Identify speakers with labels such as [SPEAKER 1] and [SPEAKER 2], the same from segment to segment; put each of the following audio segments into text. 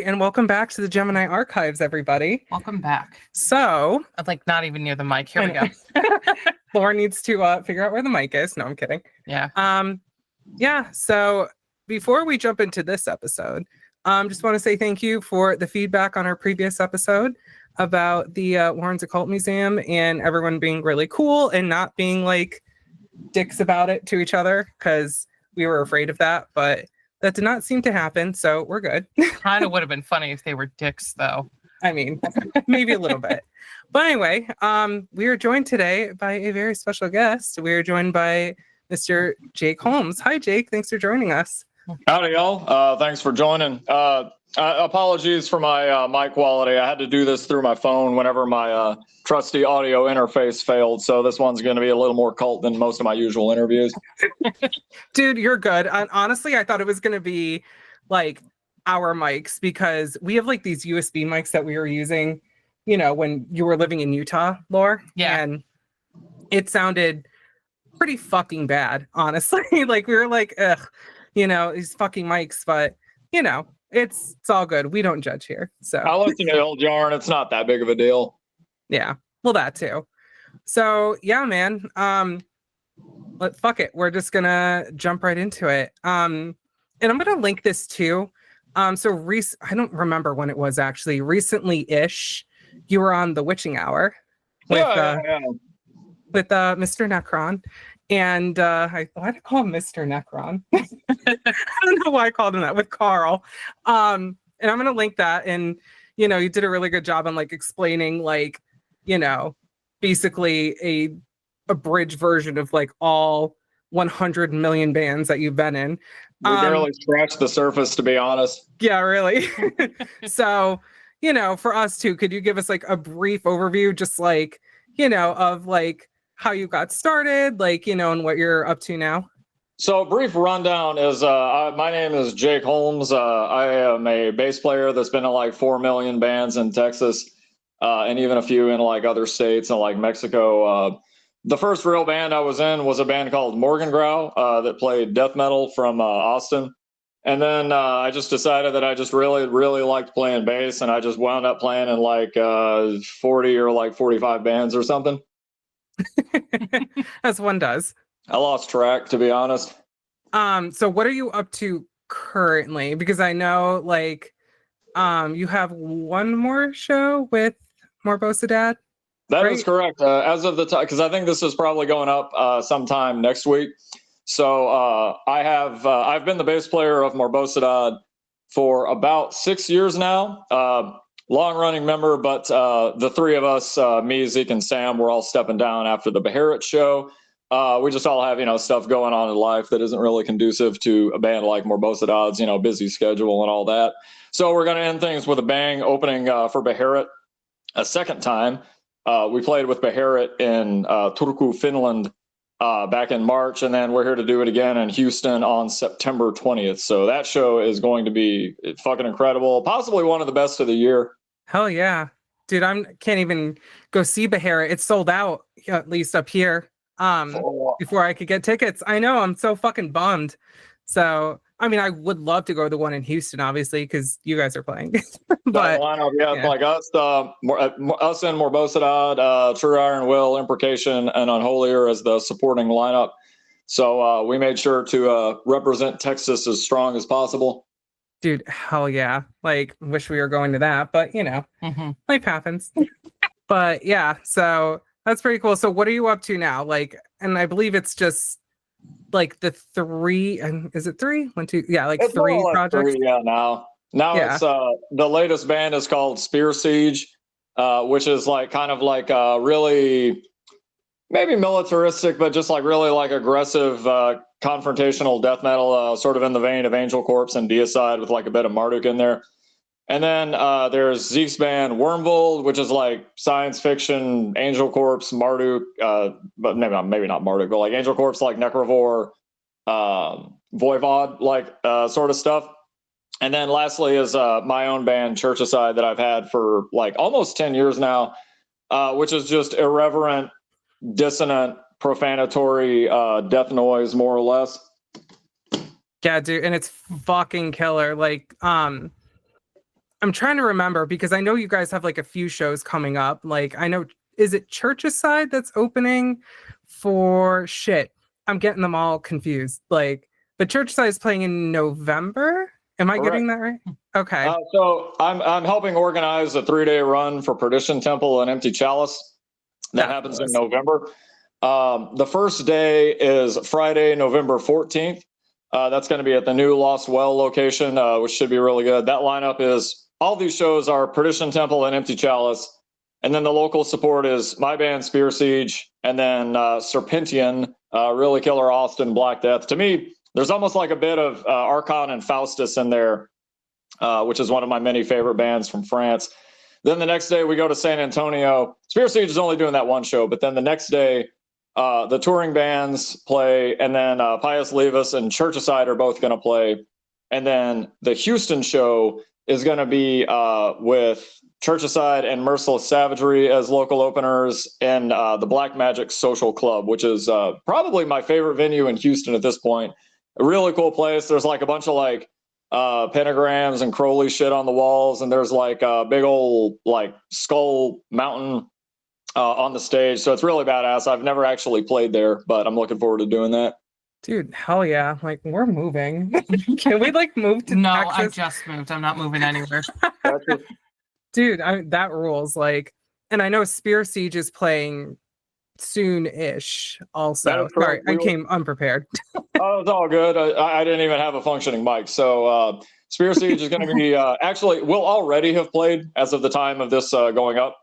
[SPEAKER 1] right, and welcome back to the Gemini Archives, everybody.
[SPEAKER 2] Welcome back.
[SPEAKER 1] So,
[SPEAKER 2] I'm like not even near the mic. Here we go.
[SPEAKER 1] Laura needs to figure out where the mic is. No, I'm kidding.
[SPEAKER 2] Yeah.
[SPEAKER 1] So before we jump into this episode, just want to say thank you for the feedback on our previous episode about the Warren's Occult Museum and everyone being really cool and not being like dicks about it to each other, because we were afraid of that, but that did not seem to happen, so we're good.
[SPEAKER 2] Kind of would have been funny if they were dicks, though.
[SPEAKER 1] I mean, maybe a little bit. But anyway, we are joined today by a very special guest. We are joined by Mr. Jake Holmes. Hi, Jake. Thanks for joining us.
[SPEAKER 3] Howdy, y'all. Thanks for joining. Apologies for my mic quality. I had to do this through my phone whenever my trusty audio interface failed. So this one's going to be a little more cult than most of my usual interviews.
[SPEAKER 1] Dude, you're good. Honestly, I thought it was going to be like our mics, because we have like these USB mics that we were using, you know, when you were living in Utah, Laura.
[SPEAKER 2] Yeah.
[SPEAKER 1] And it sounded pretty fucking bad, honestly. Like we were like, ugh, you know, these fucking mics, but you know, it's all good. We don't judge here. So
[SPEAKER 3] I'll listen to the old yarn. It's not that big of a deal.
[SPEAKER 1] Yeah. Well, that too. So yeah, man. Fuck it. We're just gonna jump right into it. And I'm gonna link this too. I don't remember when it was actually. Recently-ish, you were on the Witching Hour with Mr. Necron. And why did I call him Mr. Necron? I don't know why I called him that, with Carl. And I'm gonna link that. And you know, you did a really good job on like explaining, like, you know, basically a abridged version of like all 100 million bands that you've been in.
[SPEAKER 3] We barely scratched the surface, to be honest.
[SPEAKER 1] Yeah, really. So, you know, for us too, could you give us like a brief overview, just like, you know, of like how you got started, like, you know, and what you're up to now?
[SPEAKER 3] So a brief rundown is, my name is Jake Holmes. I am a bass player that's been in like 4 million bands in Texas, and even a few in like other states and like Mexico. The first real band I was in was a band called Morgengrau that played death metal from Austin. And then I just decided that I just really, really liked playing bass, and I just wound up playing in like 40 or like 45 bands or something.
[SPEAKER 1] As one does.
[SPEAKER 3] I lost track, to be honest.
[SPEAKER 1] So what are you up to currently? Because I know like you have one more show with Morbosidad.
[SPEAKER 3] That
[SPEAKER 1] right?
[SPEAKER 3] is correct. As of the time, because I think this is probably going up sometime next week. So I've been the bass player of Morbosidad for about 6 years now. Long running member, but the three of us, me, Zeke, and Sam, we're all stepping down after the Beharit show. We just all have, you know, stuff going on in life that isn't really conducive to a band like Morbosidad's, you know, busy schedule and all that. So we're going to end things with a bang, opening for Beharit a second time. We played with Beharit in Turku, Finland back in March, and then we're here to do it again in Houston on September 20th. So that show is going to be fucking incredible, possibly one of the best of the year.
[SPEAKER 1] Hell yeah. Dude, can't even go see Beharit. It's sold out, at least up here, before I could get tickets. I know, I'm so fucking bummed. So, I mean, I would love to go to the one in Houston, obviously, because you guys are playing. But
[SPEAKER 3] lineup, yeah, like us and Morbosidad, True Iron Will, Imprecation, and Unholier as the supporting lineup. So we made sure to represent Texas as strong as possible.
[SPEAKER 1] Dude, hell yeah. Like, wish we were going to that, but you know, life happens. But yeah, so that's pretty cool. So what are you up to now? Like, and I believe it's just like the three, and is it three? 1, 2, yeah, like it's three projects.
[SPEAKER 3] Now yeah. It's the latest band is called Spear Siege, which is like kind of like really maybe militaristic, but just like really like aggressive confrontational death metal, sort of in the vein of Angel Corpse and Deicide, with like a bit of Marduk in there. And then there's Zeke's band Wyrmvold, which is like science fiction, Angel Corpse, Marduk, but maybe not Marduk, but like Angel Corpse, like Necrovore, Voivod, like sort of stuff. And then lastly is my own band, Churchacide, that I've had for like almost 10 years now, which is just irreverent, dissonant, profanatory death noise, more or less.
[SPEAKER 1] Yeah, dude, and it's fucking killer. Like, I'm trying to remember because I know you guys have like a few shows coming up. Like I know, is it Churchacide that's opening for shit? I'm getting them all confused. Like, but Churchacide is playing in November. Am I
[SPEAKER 3] Correct.
[SPEAKER 1] getting that right? Okay.
[SPEAKER 3] So I'm helping organize a 3-day run for Perdition Temple and Empty Chalice. That happens in November. The first day is Friday, November 14th. That's going to be at the new Lost Well location, which should be really good. That lineup is, all these shows are Perdition Temple and Empty Chalice. And then the local support is my band, Spear Siege, and then Serpentian, Really Killer Austin, Black Death. To me, there's almost like a bit of Archon and Faustus in there, which is one of my many favorite bands from France. Then the next day we go to San Antonio. Spear Siege is only doing that one show, but then the next day the touring bands play, and then Pius Levis and Churchacide are both going to play. And then the Houston show is going to be with Churchacide and Merciless Savagery as local openers, and the Black Magic Social Club, which is probably my favorite venue in Houston at this point. A really cool place. There's like a bunch of like pentagrams and Crowley shit on the walls, and there's like a big old like skull mountain on the stage, so it's really badass. I've never actually played there, but I'm looking forward to doing that.
[SPEAKER 1] Dude, hell yeah. Like, we're moving. Can we like move to
[SPEAKER 2] No,
[SPEAKER 1] Texas?
[SPEAKER 2] I just moved. I'm not moving anywhere.
[SPEAKER 1] Dude, that rules. Like, and I know Spear Siege is playing soon-ish also. Sorry, I came unprepared.
[SPEAKER 3] Oh, it's all good. I didn't even have a functioning mic. So Spear Siege is going to be, actually, we'll already have played as of the time of this going up.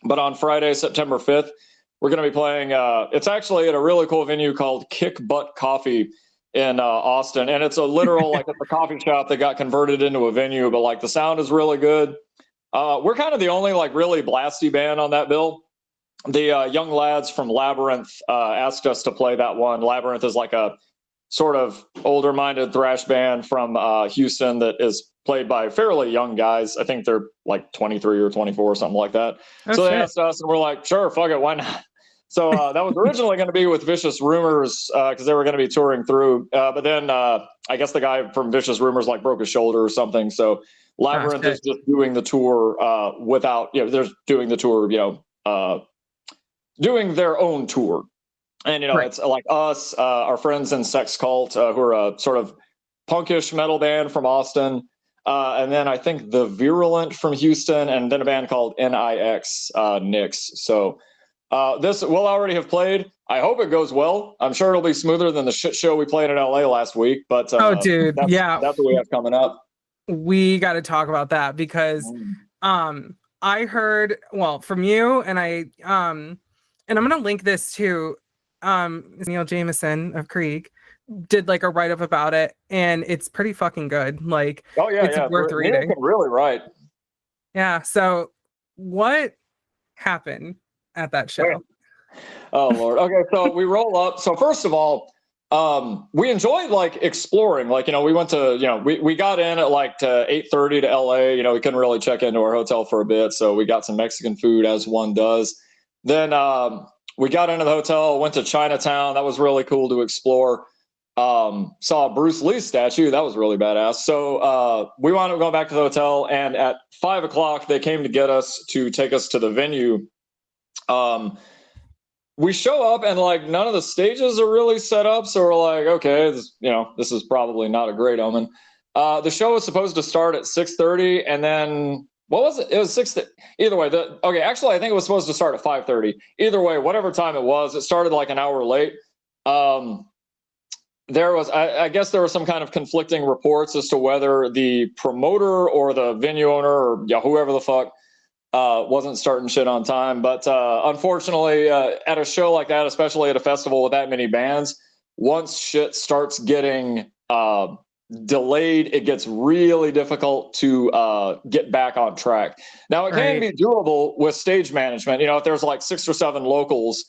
[SPEAKER 3] But on Friday, September 5th, we're going to be playing, it's actually at a really cool venue called Kick Butt Coffee in Austin. And it's a literal, like, it's a coffee shop that got converted into a venue, but like the sound is really good. We're kind of the only like really blasty band on that bill. The young lads from Labyrinth asked us to play that one. Labyrinth is like a sort of older-minded thrash band from Houston that is played by fairly young guys. I think they're like 23 or 24 or something like that. So they asked us, and we're like, sure, fuck it, why not? So that was originally going to be with Vicious Rumors because they were going to be touring through. But then I guess the guy from Vicious Rumors like broke his shoulder or something. So Labyrinth is just doing the tour without, they're doing the tour, doing their own tour. And, it's like us, our friends in Sex Cult, who are a sort of punkish metal band from Austin. And then I think The Virulent from Houston, and then a band called NIX, Nix. So this we'll already have played. I hope it goes well. I'm sure it'll be smoother than the shit show we played in LA last week. But
[SPEAKER 1] oh, dude,
[SPEAKER 3] that's what we have coming up.
[SPEAKER 1] We got to talk about that because I heard, well, from you, and and I'm going to link this to Neil Jameson of Krieg did like a write-up about it, and it's pretty fucking good. Like, it's worth reading.
[SPEAKER 3] Neil can really write.
[SPEAKER 1] Yeah. So what happened at that show?
[SPEAKER 3] Oh Lord. Okay. So we roll up. So first of all, we enjoyed like exploring, like, we went to, we got in at like to 8:30 to LA, we couldn't really check into our hotel for a bit. So we got some Mexican food as one does. Then, we got into the hotel, went to Chinatown. That was really cool to explore. Saw a Bruce Lee statue. That was really badass. So, we wound up going back to the hotel, and at 5:00, they came to get us to take us to the venue. We show up and like none of the stages are really set up. So we're like, okay, this is probably not a great omen. The show was supposed to start at 6:30, and then what was it? It was 6. Either way, actually, I think it was supposed to start at 5:30. Either way, whatever time it was, it started like an hour late. There was, I guess there was some kind of conflicting reports as to whether the promoter or the venue owner or whoever the fuck wasn't starting shit on time. But unfortunately, at a show like that, especially at a festival with that many bands, once shit starts getting delayed, it gets really difficult to get back on track. Now, it can be doable with stage management. If there's like 6 or 7 locals,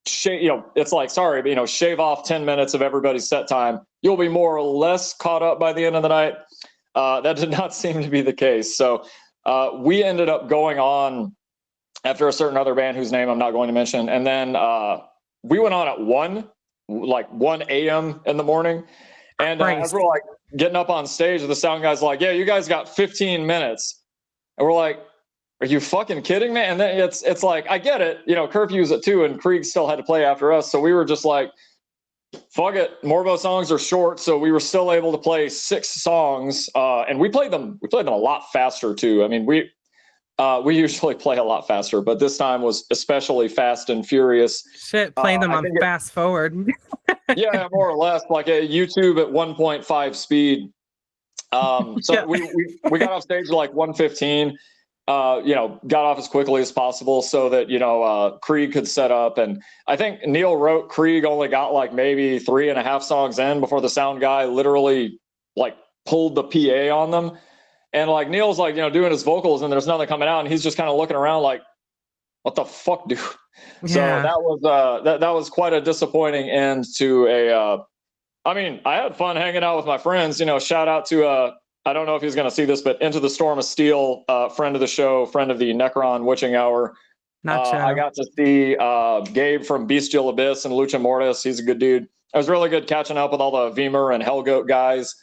[SPEAKER 3] it's like, sorry, but shave off 10 minutes of everybody's set time. You'll be more or less caught up by the end of the night. That did not seem to be the case. So we ended up going on after a certain other band whose name I'm not going to mention. And then we went on at 1 a.m. in the morning. And as we're like getting up on stage, the sound guy's like, yeah, you guys got 15 minutes. And we're like, are you fucking kidding me? And then it's like, I get it, curfew's at 2 and Krieg still had to play after us. So we were just like, fuck it. Morbo songs are short. So we were still able to play 6 songs. And we played them a lot faster too. I mean, we usually play a lot faster, but this time was especially fast and furious.
[SPEAKER 1] Shit, playing them on fast forward.
[SPEAKER 3] Yeah, more or less like a YouTube at 1.5 speed. So yeah. we got off stage at like 1:15. Got off as quickly as possible so that Krieg could set up. And I think Neil wrote Krieg only got like maybe 3.5 songs in before the sound guy literally like pulled the PA on them. And like Neil's like doing his vocals and there's nothing coming out, and he's just kind of looking around like, what the fuck, dude? Yeah. So that was that was quite a disappointing end to a. I mean, I had fun hanging out with my friends. Shout out to I don't know if he's going to see this, but Into the Storm of Steel, friend of the show, friend of the Necron Witching Hour. I got to see Gabe from Bestial Abyss and Lucha Mortis. He's a good dude. It was really good catching up with all the Veemer and Hellgoat guys.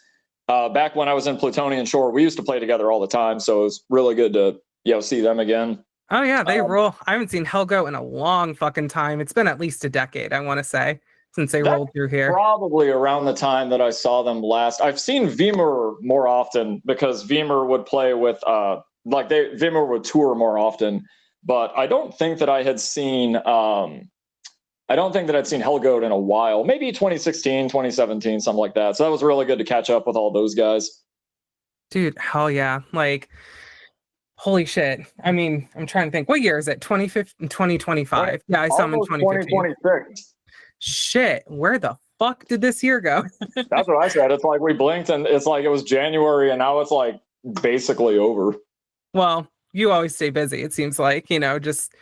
[SPEAKER 3] Back when I was in Plutonian Shore, we used to play together all the time, so it was really good to see them again.
[SPEAKER 1] Oh yeah, they rule. I haven't seen Hellgoat in a long fucking time. It's been at least a decade, I want to say, since they rolled through here.
[SPEAKER 3] Probably around the time that I saw them last. I've seen Veemer more often because Veemer would play with Veemer would tour more often, but I don't think that I had seen Hellgoat in a while. Maybe 2016, 2017, something like that. So that was really good to catch up with all those guys.
[SPEAKER 1] Dude, hell yeah. Like, holy shit. I mean, I'm trying to think. What year is it? 2025. Yeah, I saw them in 2015.
[SPEAKER 3] 2026.
[SPEAKER 1] Shit, where the fuck did this year go?
[SPEAKER 3] That's what I said. It's like we blinked and it's like it was January and now it's like basically over.
[SPEAKER 1] Well, you always stay busy, it seems like, just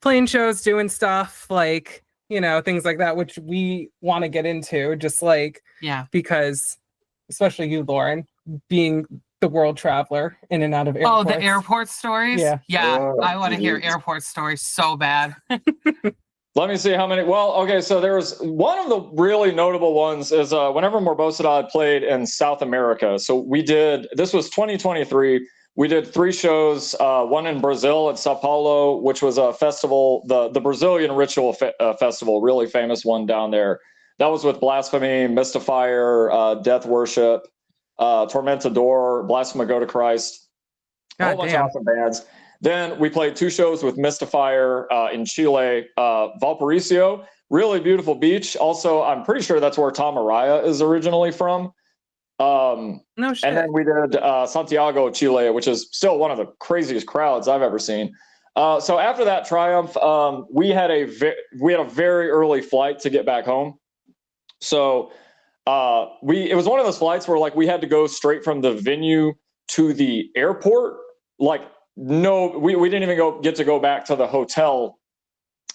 [SPEAKER 1] playing shows, doing stuff, like, things like that, which we want to get into, just like,
[SPEAKER 2] yeah,
[SPEAKER 1] because especially you, Lauren, being the world traveler in and out of airports.
[SPEAKER 2] Oh, the airport stories?
[SPEAKER 1] Yeah.
[SPEAKER 2] I want to hear airport stories so bad.
[SPEAKER 3] Let me see how many. Well, okay, so there's one of the really notable ones is whenever Morbosidad played in South America. So this was 2023. We did 3 shows, one in Brazil at Sao Paulo, which was a festival, the Brazilian Ritual Festival, really famous one down there. That was with Blasphemy, Mystifier, Death Worship, Tormentador, Blasphema Go to Christ, a whole bunch of awesome bands. Then we played 2 shows with Mystifier in Chile, Valparaiso, really beautiful beach. Also, I'm pretty sure that's where Tom Araya is originally from.
[SPEAKER 1] No shit.
[SPEAKER 3] And then we did Santiago, Chile, which is still one of the craziest crowds I've ever seen. So after that triumph, we had a very early flight to get back home. So it was one of those flights where like we had to go straight from the venue to the airport. Like we didn't even get to go back to the hotel.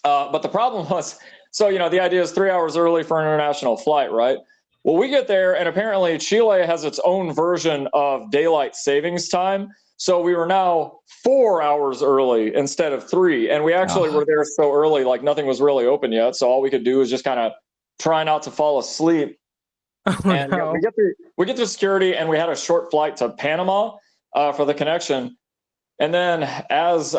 [SPEAKER 3] But the problem was, so the idea is 3 hours early for an international flight, right? Well, we get there, and apparently Chile has its own version of daylight savings time. So we were now 4 hours early instead of 3. And we actually were there so early, like nothing was really open yet. So all we could do was just kind of try not to fall asleep. And we get to security, and we had a short flight to Panama for the connection. And then as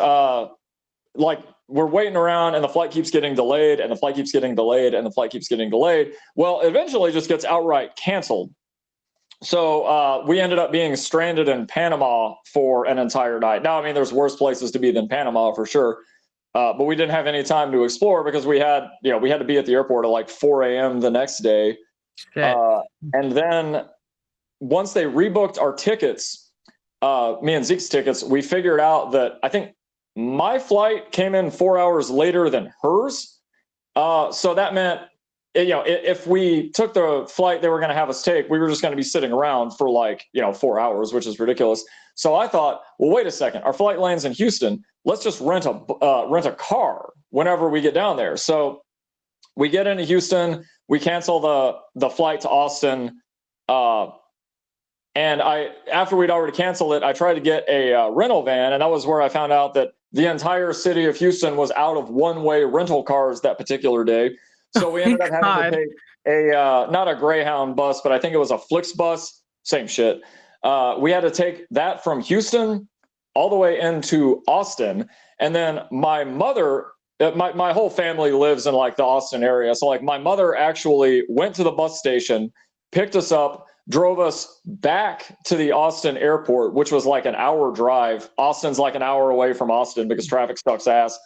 [SPEAKER 3] we're waiting around and the flight keeps getting delayed and the flight keeps getting delayed and the flight keeps getting delayed. Well, eventually just gets outright canceled. So we ended up being stranded in Panama for an entire night. Now, I mean, there's worse places to be than Panama for sure. But we didn't have any time to explore because we had to be at the airport at like 4 a.m. the next day. And then once they rebooked our tickets, me and Zeke's tickets, we figured out that I think my flight came in 4 hours later than hers. So that meant, if we took the flight they were going to have us take, we were just going to be sitting around for 4 hours, which is ridiculous. So I thought, well, wait a second, our flight lands in Houston. Let's just rent a car whenever we get down there. So we get into Houston, we cancel the flight to Austin. And after we'd already canceled it, I tried to get a rental van, and that was where I found out that the entire city of Houston was out of one-way rental cars that particular day. So we ended up having to take not a Greyhound bus, but I think it was a Flixbus, same shit. We had to take that from Houston all the way into Austin. And then my mother, my whole family lives in like the Austin area. So like my mother actually went to the bus station, picked us up, drove us back to the Austin airport, which was like an hour drive. Austin's like an hour away from Austin because traffic sucks ass.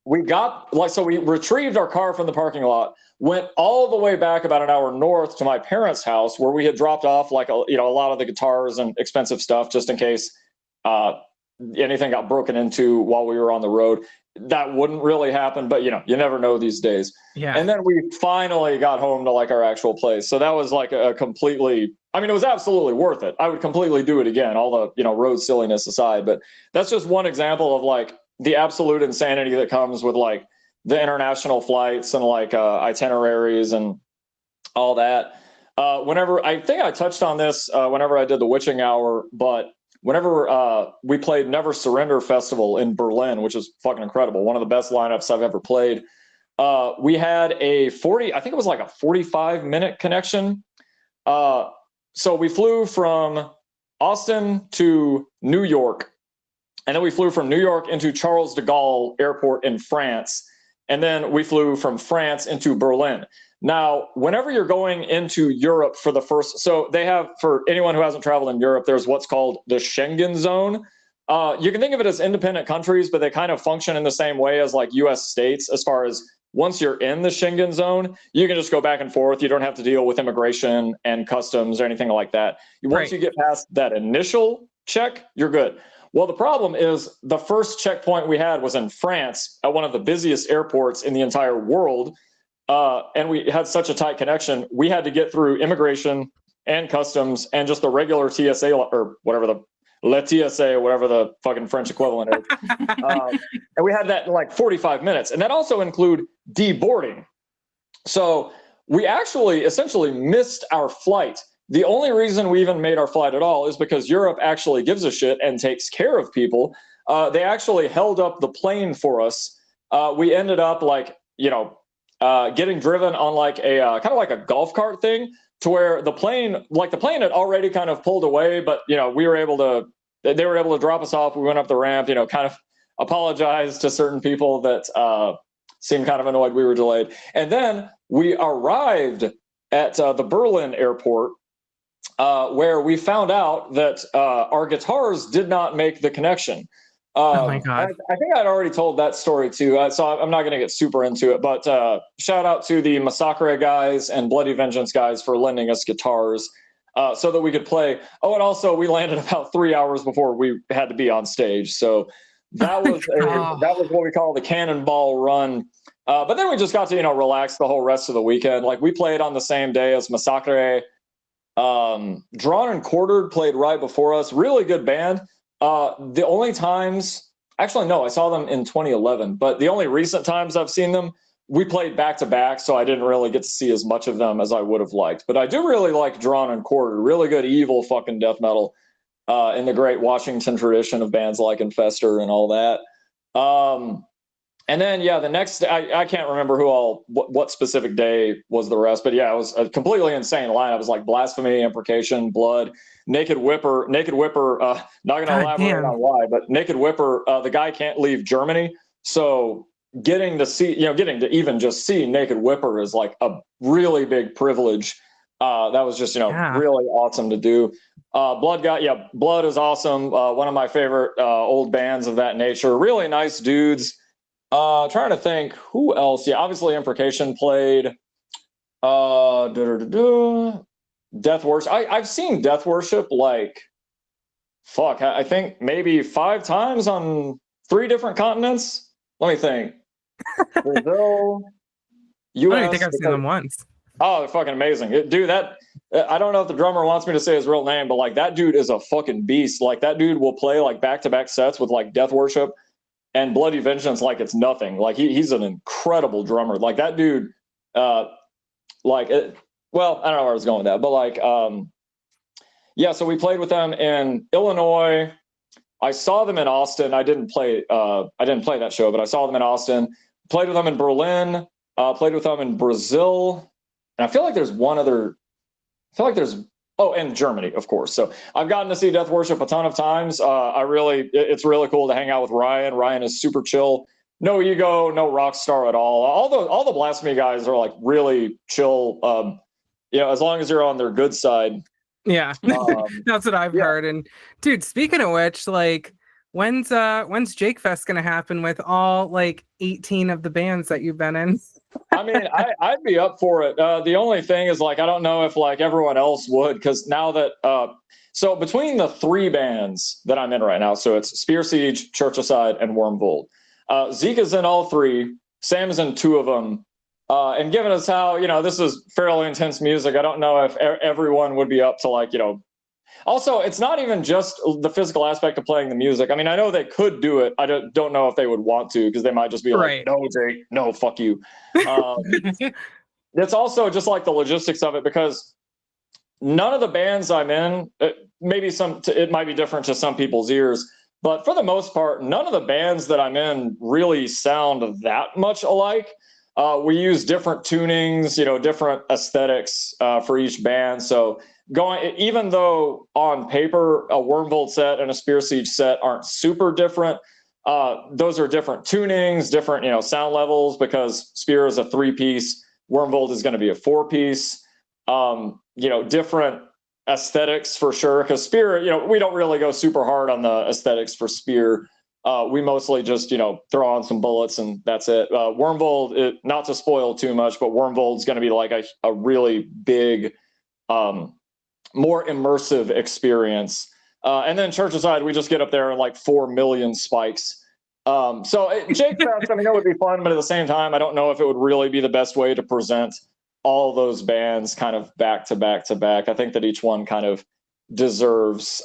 [SPEAKER 3] We got like, so we retrieved our car from the parking lot, went all the way back about an hour north to my parents' house where we had dropped off like a lot of the guitars and expensive stuff just in case anything got broken into while we were on the road. That wouldn't really happen, but you never know these days.
[SPEAKER 1] Yeah.
[SPEAKER 3] And then we finally got home to like our actual place. So that was like a completely, I mean, it was absolutely worth it. I would completely do it again, all the, road silliness aside, but that's just one example of like the absolute insanity that comes with like the international flights and like itineraries and all that. Whenever, I think I touched on this whenever I did the Witching Hour, but whenever we played Never Surrender Festival in Berlin, which is fucking incredible, one of the best lineups I've ever played, we had I think it was like a 45-minute connection. So we flew from Austin to New York, and then we flew from New York into Charles de Gaulle Airport in France, and then we flew from France into Berlin. Now, whenever you're going into Europe for the first, so they have, for anyone who hasn't traveled in Europe, there's what's called the Schengen zone. You can think of it as independent countries, but they kind of function in the same way as like US states, as far as once you're in the Schengen zone, you can just go back and forth. You don't have to deal with immigration and customs or anything like that. Once you get past that initial check, you're good. Well, the problem is the first checkpoint we had was in France at one of the busiest airports in the entire world. And we had such a tight connection, we had to get through immigration and customs and just the regular TSA or whatever the TSA, whatever the fucking French equivalent is. And we had that in like 45 minutes. And that also include deboarding. So we actually essentially missed our flight. The only reason we even made our flight at all is because Europe actually gives a shit and takes care of people. They actually held up the plane for us. We ended up like, getting driven on like a kind of like a golf cart thing, to where the plane had already kind of pulled away, but they were able to drop us off. We went up the ramp, kind of apologized to certain people that seemed kind of annoyed we were delayed. And then we arrived at the Berlin airport, where we found out that our guitars did not make the connection.
[SPEAKER 1] Oh my God.
[SPEAKER 3] I think I'd already told that story too, so I'm not going to get super into it, but shout out to the Massacre guys and Bloody Vengeance guys for lending us guitars so that we could play. Oh, and also we landed about 3 hours before we had to be on stage. So that was that was what we call the cannonball run. But then we just got to, relax the whole rest of the weekend. Like we played on the same day as Massacre. Drawn and Quartered played right before us. Really good band. The only times, actually, no, I saw them in 2011, but the only recent times I've seen them, we played back to back, so I didn't really get to see as much of them as I would have liked. But I do really like Drawn and Quartered, really good evil fucking death metal in the great Washington tradition of bands like Infester and all that. And then, the next, I can't remember what specific day was the rest, but it was a completely insane lineup. It was like Blasphemy, Imprecation, Blood, Naked Whipper, not going to elaborate on why, but Naked Whipper, the guy can't leave Germany. So getting to even just see Naked Whipper is like a really big privilege. That was just, really awesome to do. Blood is awesome. One of my favorite old bands of that nature. Really nice dudes. Trying to think who else. Yeah, obviously Imprecation played. Death Worship. I've seen Death Worship like, I think maybe 5 times on 3 different continents. Let me think. Brazil, US.
[SPEAKER 1] I don't think I've seen them once.
[SPEAKER 3] Oh, they're fucking amazing. Dude, I don't know if the drummer wants me to say his real name, but like that dude is a fucking beast. Like that dude will play like back-to-back sets with like Death Worship and Bloody Vengeance like it's nothing. Like he's an incredible drummer. Like that dude, well, I don't know where I was going with that, but like, so we played with them in Illinois. I saw them in Austin. I didn't play that show, but I saw them in Austin. Played with them in Berlin. Played with them in Brazil. And I feel like there's one other. Oh, and Germany, of course. So I've gotten to see Death Worship a ton of times. It's really cool to hang out with Ryan. Ryan is super chill, no ego, no rock star at all. All the Blasphemy guys are like really chill. As long as you're on their good side.
[SPEAKER 1] Yeah, that's what I've heard. And dude, speaking of which, like, when's Jake Fest gonna happen with all like 18 of the bands that you've been in?
[SPEAKER 3] I mean, I'd be up for it. The only thing is, like, I don't know if like everyone else would, because now that so between the 3 bands that I'm in right now, so it's Spear Siege, Churchacide, and Wyrmvold. Zeke is in all 3. Sam is in 2 of them. And given us how, this is fairly intense music, I don't know if everyone would be up to like, Also, it's not even just the physical aspect of playing the music. I mean, I know they could do it. I don't know if they would want to, because they might just be like, no, Jake, no, fuck you. It's also just like the logistics of it, because none of the bands I'm in, maybe it might be different to some people's ears, but for the most part, none of the bands that I'm in really sound that much alike. We use different tunings, different aesthetics for each band. So even though on paper a Wyrmvold set and a Spear Siege set aren't super different, those are different tunings, different sound levels, because Spear is a 3-piece, Wyrmvold is going to be a 4-piece. Different aesthetics for sure, because Spear, we don't really go super hard on the aesthetics for Spear. We mostly just throw on some bullets and that's it. Wyrmvold, not to spoil too much, but Wyrmvold's going to be like a really big, more immersive experience. And then Churchacide, we just get up there and like 4 million spikes. Jake Fest, I mean, it would be fun, but at the same time, I don't know if it would really be the best way to present all those bands kind of back to back to back. I think that each one kind of deserves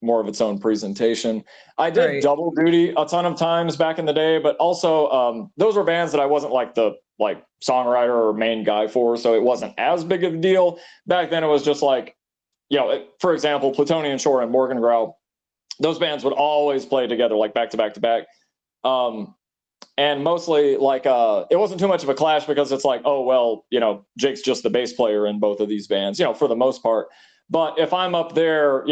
[SPEAKER 3] more of its own presentation. I did double duty a ton of times back in the day, but also those were bands that I wasn't like the songwriter or main guy for, so it wasn't as big of a deal. Back then it was just like, for example, Plutonian Shore and Morgengrau, those bands would always play together like back to back to back. And mostly like it wasn't too much of a clash, because it's like, oh well, Jake's just the bass player in both of these bands, for the most part. But if I'm up there,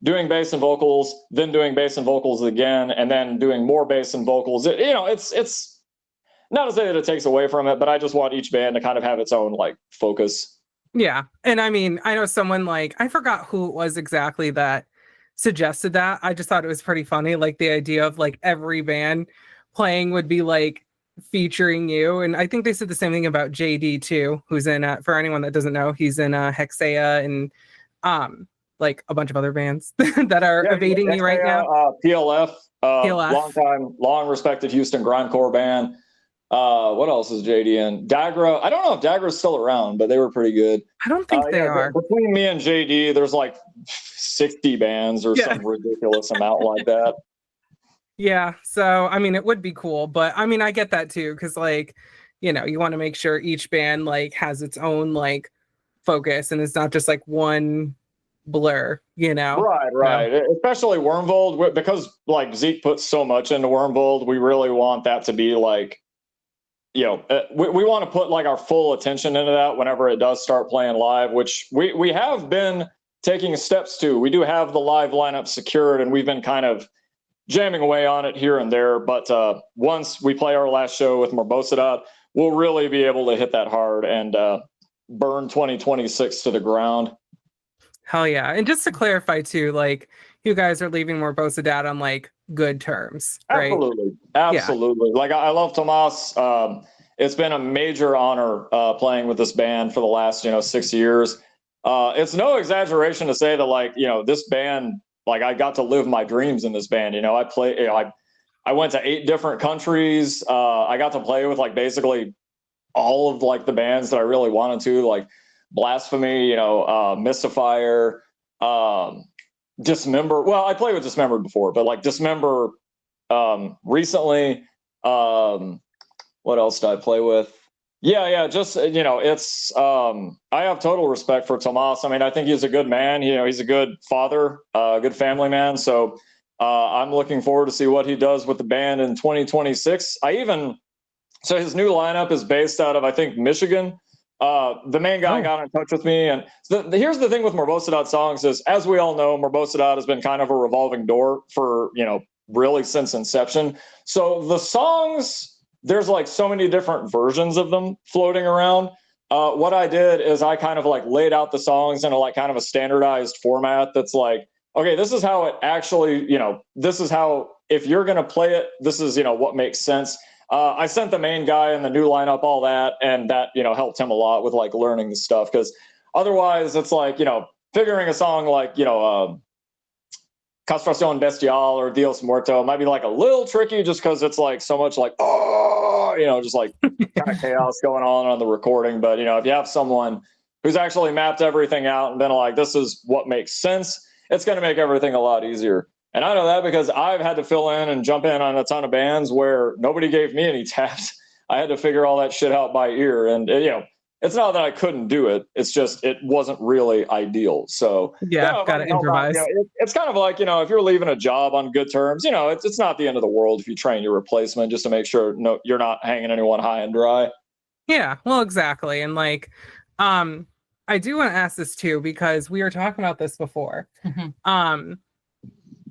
[SPEAKER 3] doing bass and vocals, then doing bass and vocals again, and then doing more bass and vocals, it's not to say that it takes away from it, but I just want each band to kind of have its own like focus.
[SPEAKER 1] Yeah. And I mean, I know someone I forgot who it was exactly that suggested that. I just thought it was pretty funny. Like the idea of like every band playing would be like featuring you. And I think they said the same thing about JD too, who's in, for anyone that doesn't know, he's in Hexea and like a bunch of other bands that are evading me right now.
[SPEAKER 3] PLF, long respected Houston grindcore band. What else is JD in? Dagra. I don't know if Dagra's still around, but they were pretty good.
[SPEAKER 1] I don't think they are.
[SPEAKER 3] Between me and JD, there's like 60 bands or some ridiculous amount like that.
[SPEAKER 1] Yeah. So, I mean, it would be cool, but I mean, I get that too. Cause like, you want to make sure each band like has its own like focus and it's not just like one blur, Right. Especially Wyrmvold, because like Zeke puts so much into Wyrmvold, we really want that to be like, we want to put like our full attention into that whenever it does start playing live, which we have been taking steps to. We do have the live lineup secured, and we've been kind of jamming away on it here and there. But once we play our last show with Morbosidad, we'll really be able to hit that hard and burn 2026 to the ground. Hell yeah. And just to clarify too, like you guys are leaving Morbosidad on like good terms, right?
[SPEAKER 3] Absolutely. Yeah. Like I love Tomas. It's been a major honor playing with this band for the last 6 years. It's no exaggeration to say that like this band, like I got to live my dreams in this band. I went to 8 different countries. I got to play with like basically all of like the bands that I really wanted to, like Blasphemy, Mystifier, Dismember. Well, I played with Dismember before, but like Dismember recently. What else did I play with? Just it's I have total respect for Tomas. I mean, I think he's a good man. He's a good father, a good family man. So I'm looking forward to see what he does with the band in 2026. So his new lineup is based out of, I think, Michigan. the main guy got in touch with me, and here's the thing with Morbosidad songs is, as we all know, Morbosidad has been kind of a revolving door for, really since inception. So the songs, there's like so many different versions of them floating around. What I did is I kind of like laid out the songs in a like kind of a standardized format that's like, okay, this is how it actually, this is how, if you're going to play it, this is, what makes sense. I sent the main guy and the new lineup, all that, and that, helped him a lot with like learning the stuff. Because otherwise it's like, figuring a song like, Castración Bestial or Dios Muerto might be like a little tricky just because it's like so much like, just like kind of chaos going on the recording. But, if you have someone who's actually mapped everything out and been like, this is what makes sense, it's going to make everything a lot easier. And I know that because I've had to fill in and jump in on a ton of bands where nobody gave me any tabs. I had to figure all that shit out by ear. And, it's not that I couldn't do it. It's just it wasn't really ideal. So
[SPEAKER 1] gotta improvise.
[SPEAKER 3] It's kind of like, if you're leaving a job on good terms, it's not the end of the world if you train your replacement just to make sure you're not hanging anyone high and dry.
[SPEAKER 1] Yeah, well, exactly. And like, I do want to ask this too, because we were talking about this before.
[SPEAKER 2] Mm-hmm.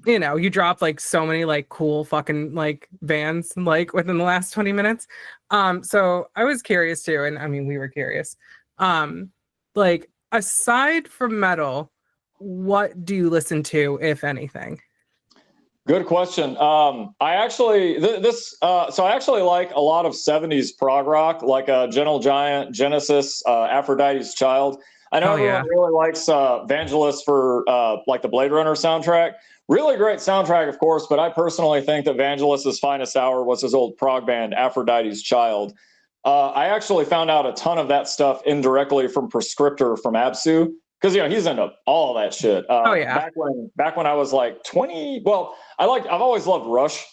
[SPEAKER 1] You dropped like so many like cool fucking like bands like within the last 20 minutes. So I was curious too, and I mean we were curious. Like aside from metal, what do you listen to, if anything?
[SPEAKER 3] Good question. I actually so I actually like a lot of 70s prog rock, like Gentle Giant, Genesis, Aphrodite's Child. I know everyone really likes Vangelis for like the Blade Runner soundtrack. Really great soundtrack, of course, but I personally think that Vangelis's finest hour was his old prog band, Aphrodite's Child. I actually found out a ton of that stuff indirectly from Prescriptor from Absu, because he's into all that shit. Back when I was like 20, well, I've always loved Rush,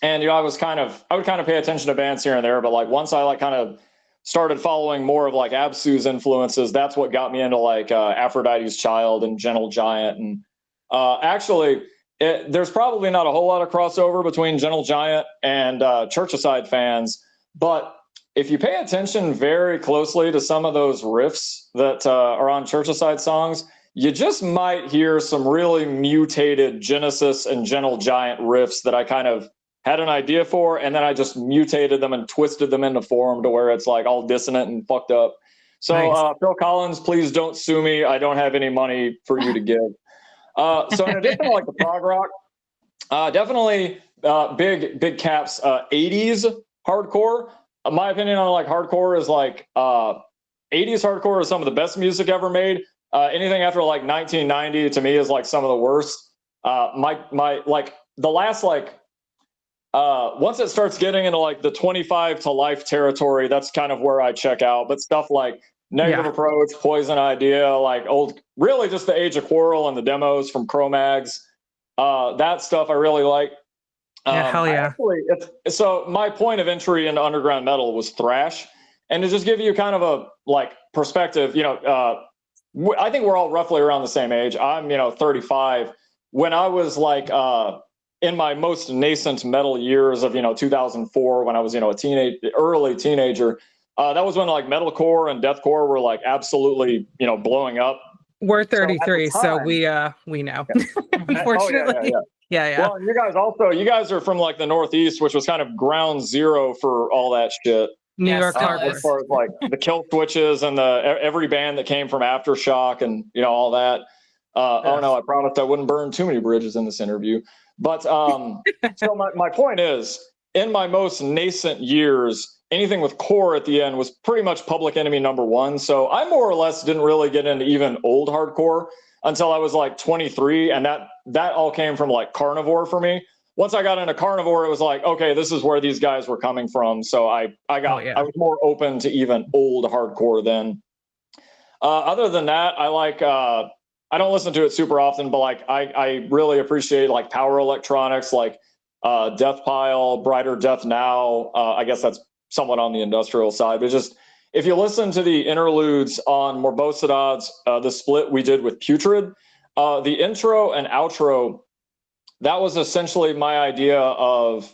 [SPEAKER 3] and I would kind of pay attention to bands here and there, but like once I like kind of started following more of like Absu's influences, that's what got me into like Aphrodite's Child and Gentle Giant. And actually, there's probably not a whole lot of crossover between Gentle Giant and Churchacide fans, but if you pay attention very closely to some of those riffs that are on Churchacide songs, you just might hear some really mutated Genesis and Gentle Giant riffs that I kind of had an idea for, and then I just mutated them and twisted them into form to where it's like all dissonant and fucked up. So nice. Phil Collins, please don't sue me. I don't have any money for you to give. So in addition to like the prog rock, definitely big caps, 80s hardcore. My opinion on like hardcore is like 80s hardcore is some of the best music ever made. Anything after like 1990 to me is like some of the worst. My like the last like once it starts getting into like the 25 to life territory, that's kind of where I check out. But stuff like Negative Approach, Poison Idea, like old, really just the Age of Quarrel and the demos from Cro-Mags. That stuff I really like.
[SPEAKER 1] Hell yeah.
[SPEAKER 3] So my point of entry into underground metal was thrash. And to just give you kind of a like perspective, I think we're all roughly around the same age. I'm, 35. When I was like in my most nascent metal years of, 2004, when I was, early teenager, that was when like metalcore and deathcore were like absolutely, blowing up.
[SPEAKER 1] We're 33, so we know.
[SPEAKER 3] Yeah.
[SPEAKER 1] Unfortunately. Yeah.
[SPEAKER 3] Well, you guys are from like the Northeast, which was kind of ground zero for all that shit.
[SPEAKER 1] New York
[SPEAKER 3] hardcore, as far as like the Kill Switches and every band that came from Aftershock and all that. Oh no, I promised I wouldn't burn too many bridges in this interview. But so my point is, in my most nascent years, anything with core at the end was pretty much Public Enemy #1. So I more or less didn't really get into even old hardcore until I was like 23, and that all came from like Carnivore for me. Once I got into Carnivore, it was like, okay, this is where these guys were coming from. So I was more open to even old hardcore then. Other than that, I like I don't listen to it super often, but like I really appreciate like power electronics, like Death Pile, Brighter Death Now. I guess that's somewhat on the industrial side, but just if you listen to the interludes on Morbosidad's the split we did with Putrid, the intro and outro, that was essentially my idea of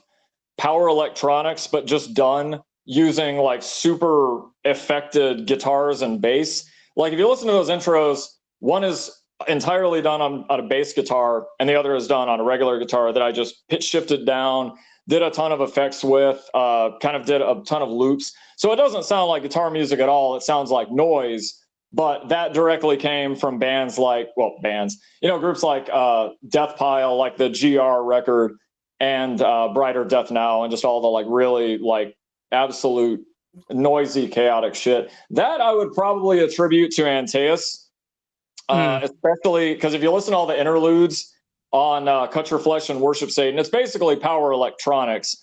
[SPEAKER 3] power electronics, but just done using like super affected guitars and bass. Like if you listen to those intros, one is entirely done on a bass guitar and the other is done on a regular guitar that I just pitch shifted down, did a ton of effects with, kind of did a ton of loops. So it doesn't sound like guitar music at all. It sounds like noise, but that directly came from bands like, well, bands, you know, groups like Death Pile, like the GR record, and Brighter Death Now, and just all the like really like absolute noisy, chaotic shit. That I would probably attribute to Antaeus, especially because if you listen to all the interludes on Cut Your Flesh and Worship Satan, it's basically power electronics.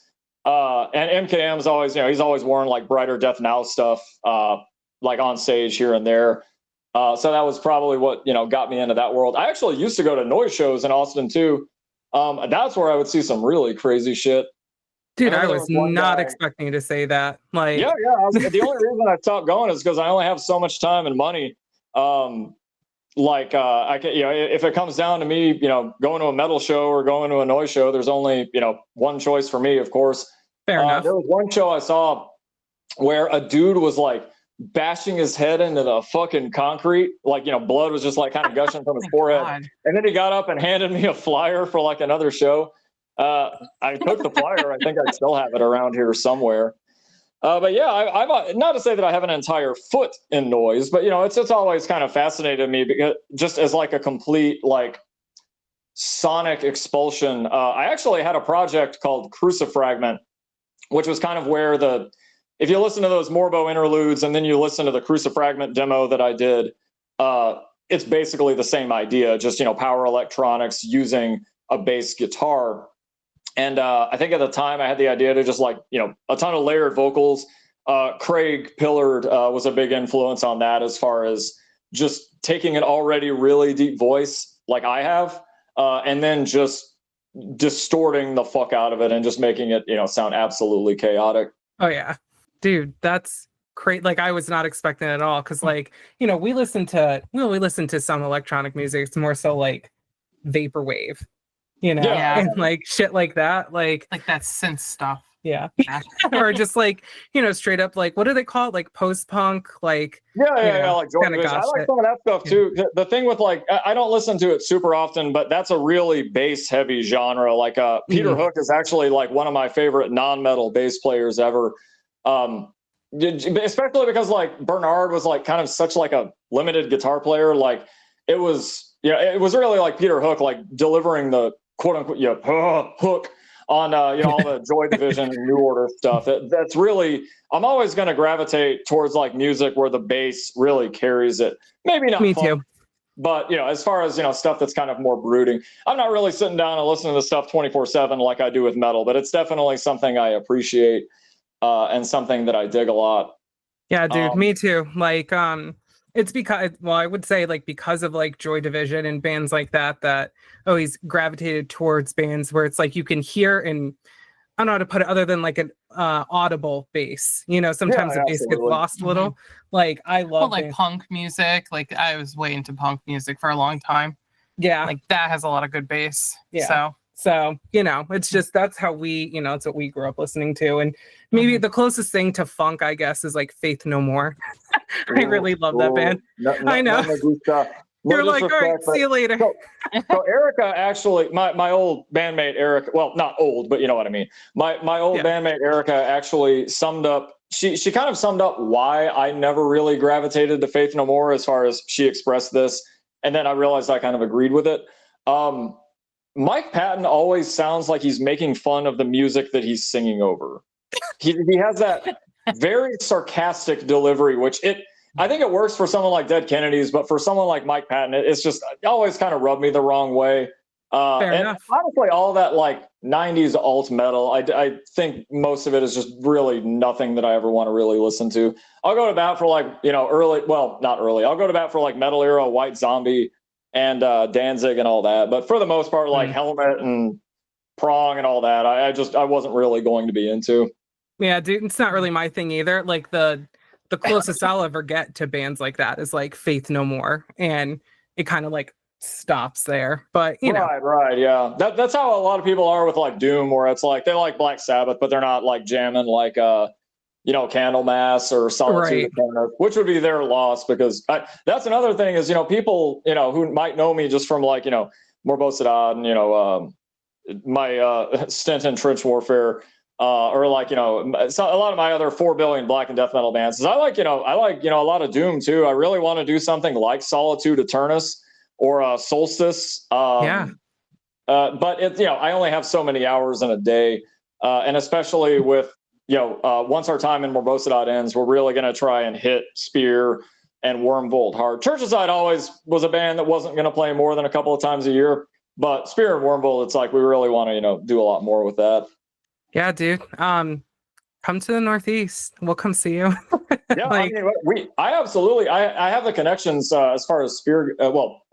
[SPEAKER 3] And MKM's always, you know, he's always worn like Brighter Death Now stuff, like on stage here and there. So that was probably what, you know, got me into that world. I actually used to go to noise shows in Austin too. That's where I would see some really crazy shit.
[SPEAKER 1] Dude, I was not expecting you to say that. Like,
[SPEAKER 3] yeah. The only reason I stopped going is because I only have so much time and money. I can, you know, if it comes down to me, you know, going to a metal show or going to a noise show, there's only, you know, one choice for me, of course.
[SPEAKER 1] Fair enough.
[SPEAKER 3] There was one show I saw where a dude was like bashing his head into the fucking concrete, like, you know, blood was just like kind of gushing from his forehead.
[SPEAKER 2] God.
[SPEAKER 3] And then he got up and handed me a flyer for like another show. I took the flyer. I think I still have it around here somewhere. But yeah, I'm not to say that I have an entire foot in noise, but you know, it's always kind of fascinated me because just as like a complete like sonic expulsion. I actually had a project called Crucifragment, which was kind of where if you listen to those Morbo interludes and then you listen to the Crucifragment demo that I did, it's basically the same idea, just, you know, power electronics using a bass guitar. And I think at the time I had the idea to just like, you know, a ton of layered vocals. Craig Pillard was a big influence on that as far as just taking an already really deep voice like I have, and then just distorting the fuck out of it and just making it, you know, sound absolutely chaotic.
[SPEAKER 1] Oh yeah, dude, that's great. Like I was not expecting it at all because, like, you know, we listen to some electronic music. It's more so like vaporwave, you know, and like shit like that, like
[SPEAKER 2] that synth stuff.
[SPEAKER 1] Yeah. Or just like, you know, straight up like, what do they call it? Like post-punk, like
[SPEAKER 3] like Joy Division. I like some of that stuff too. The thing with like, I don't listen to it super often, but that's a really bass heavy genre. Like Peter Hook is actually like one of my favorite non-metal bass players ever. Especially because like Bernard was like kind of such like a limited guitar player. Like it was really like Peter Hook, like delivering the quote unquote hook on you know, all the Joy Division and New Order stuff. That's really, I'm always going to gravitate towards like music where the bass really carries it. Maybe not
[SPEAKER 1] me
[SPEAKER 3] funk,
[SPEAKER 1] too,
[SPEAKER 3] but you know, as far as, you know, stuff that's kind of more brooding, I'm not really sitting down and listening to stuff 24/7 like I do with metal, but it's definitely something I appreciate and something that I dig a lot.
[SPEAKER 1] Yeah, dude, me too. Like it's because, well, I would say like because of like Joy Division and bands like that always gravitated towards bands where it's like you can hear, and I don't know how to put it other than like an audible bass. You know, sometimes the bass gets lost a little. Like I love
[SPEAKER 2] like punk music. Like I was way into punk music for a long time.
[SPEAKER 1] Yeah,
[SPEAKER 2] like that has a lot of good bass.
[SPEAKER 1] Yeah. So, you know, it's just, that's how we, you know, it's what we grew up listening to. And maybe the closest thing to funk, I guess, is like Faith No More. I really love that band. I know. You're like, all right, see you later.
[SPEAKER 3] So Erica actually, my old bandmate Erica, well, not old, but you know what I mean. My old bandmate Erica actually summed up, she kind of summed up why I never really gravitated to Faith No More as far as she expressed this. And then I realized I kind of agreed with it. Mike Patton always sounds like he's making fun of the music that he's singing over. He has that very sarcastic delivery, which I think it works for someone like Dead Kennedys, but for someone like Mike Patton, it's just it always kind of rubbed me the wrong way.
[SPEAKER 1] Fair enough.
[SPEAKER 3] Honestly, all that like 90s alt metal, I think most of it is just really nothing that I ever want to really listen to. I'll go to bat for like, you know, I'll go to bat for like Metal Era, White Zombie, and Danzig and all that. But for the most part, like Helmet and Prong and all that, I wasn't really going to be into.
[SPEAKER 1] Yeah, dude, it's not really my thing either. Like the closest I'll ever get to bands like that is like Faith No More, and it kind of like stops there. But you know,
[SPEAKER 3] right, yeah, that's how a lot of people are with like Doom, where it's like they like Black Sabbath, but they're not like jamming like Candlemas or Solitude Eternus, which would be their loss, because that's another thing is, people, who might know me just from like, Morbosidad and, my stint in trench warfare, or like, so a lot of my other 4 billion black and death metal bands. I like, a lot of doom too. I really want to do something like Solitude Eternus or Solstice. But I only have so many hours in a day. And especially with, once our time in Morbosidad ends, we're really going to try and hit Spear and Wyrmvold hard. Churchacide always was a band that wasn't going to play more than a couple of times a year, but Spear and Wyrmvold, it's like we really want to, do a lot more with that.
[SPEAKER 1] Yeah, dude. Come to the Northeast. We'll come see you.
[SPEAKER 3] Yeah, I absolutely. I have the connections as far as Spear.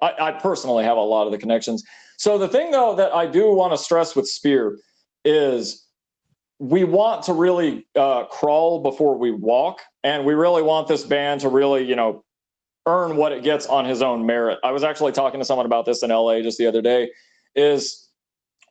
[SPEAKER 3] I personally have a lot of the connections. So the thing though that I do want to stress with Spear is we want to really crawl before we walk, and we really want this band to really, earn what it gets on his own merit. I was actually talking to someone about this in LA just the other day. Is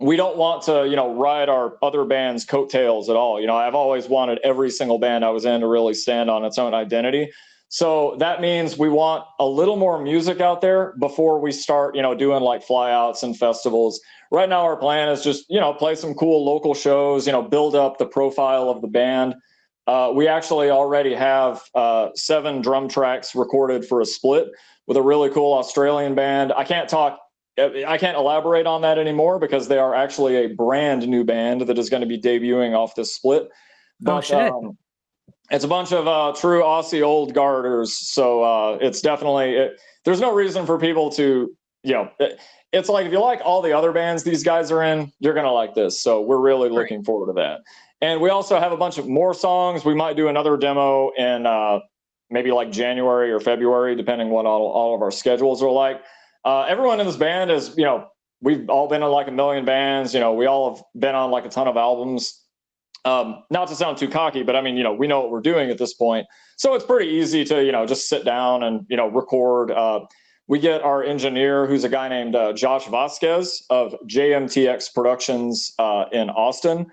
[SPEAKER 3] we don't want to, ride our other band's coattails at all. I've always wanted every single band I was in to really stand on its own identity. So that means we want a little more music out there before we start, doing like flyouts and festivals. Right now, our plan is just, play some cool local shows, build up the profile of the band. We actually already have 7 drum tracks recorded for a split with a really cool Australian band. I can't elaborate on that anymore because they are actually a brand new band that is going to be debuting off this split. But it's a bunch of true Aussie old guarders. So it's definitely, there's no reason for people to, it's like if you like all the other bands these guys are in, you're going to like this. So we're really looking forward to that. And we also have a bunch of more songs. We might do another demo in maybe like January or February, depending what all of our schedules are like. Everyone in this band is, we've all been in like a million bands. We all have been on like a ton of albums. Not to sound too cocky, but I mean, we know what we're doing at this point. So it's pretty easy to, just sit down and, record. We get our engineer, who's a guy named Josh Vasquez of JMTX Productions in Austin.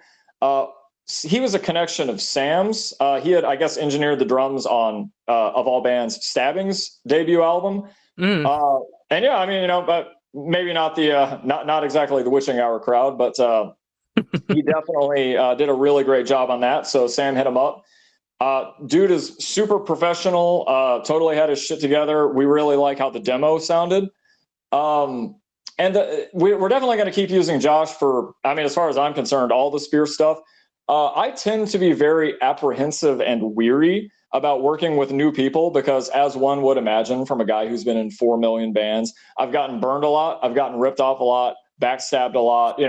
[SPEAKER 3] He was a connection of Sam's. He had, I guess, engineered the drums on, of all bands, Stabbing's debut album. And yeah, I mean, but maybe not the not exactly the witching hour crowd, but he definitely did a really great job on that. So Sam hit him up. Dude is super professional. Totally had his shit together. We really like how the demo sounded. And we're definitely going to keep using Josh for, I mean, as far as I'm concerned, all the Spear stuff. I tend to be very apprehensive and weary about working with new people because, as one would imagine from a guy who's been in 4 million bands, I've gotten burned a lot. I've gotten ripped off a lot, backstabbed a lot,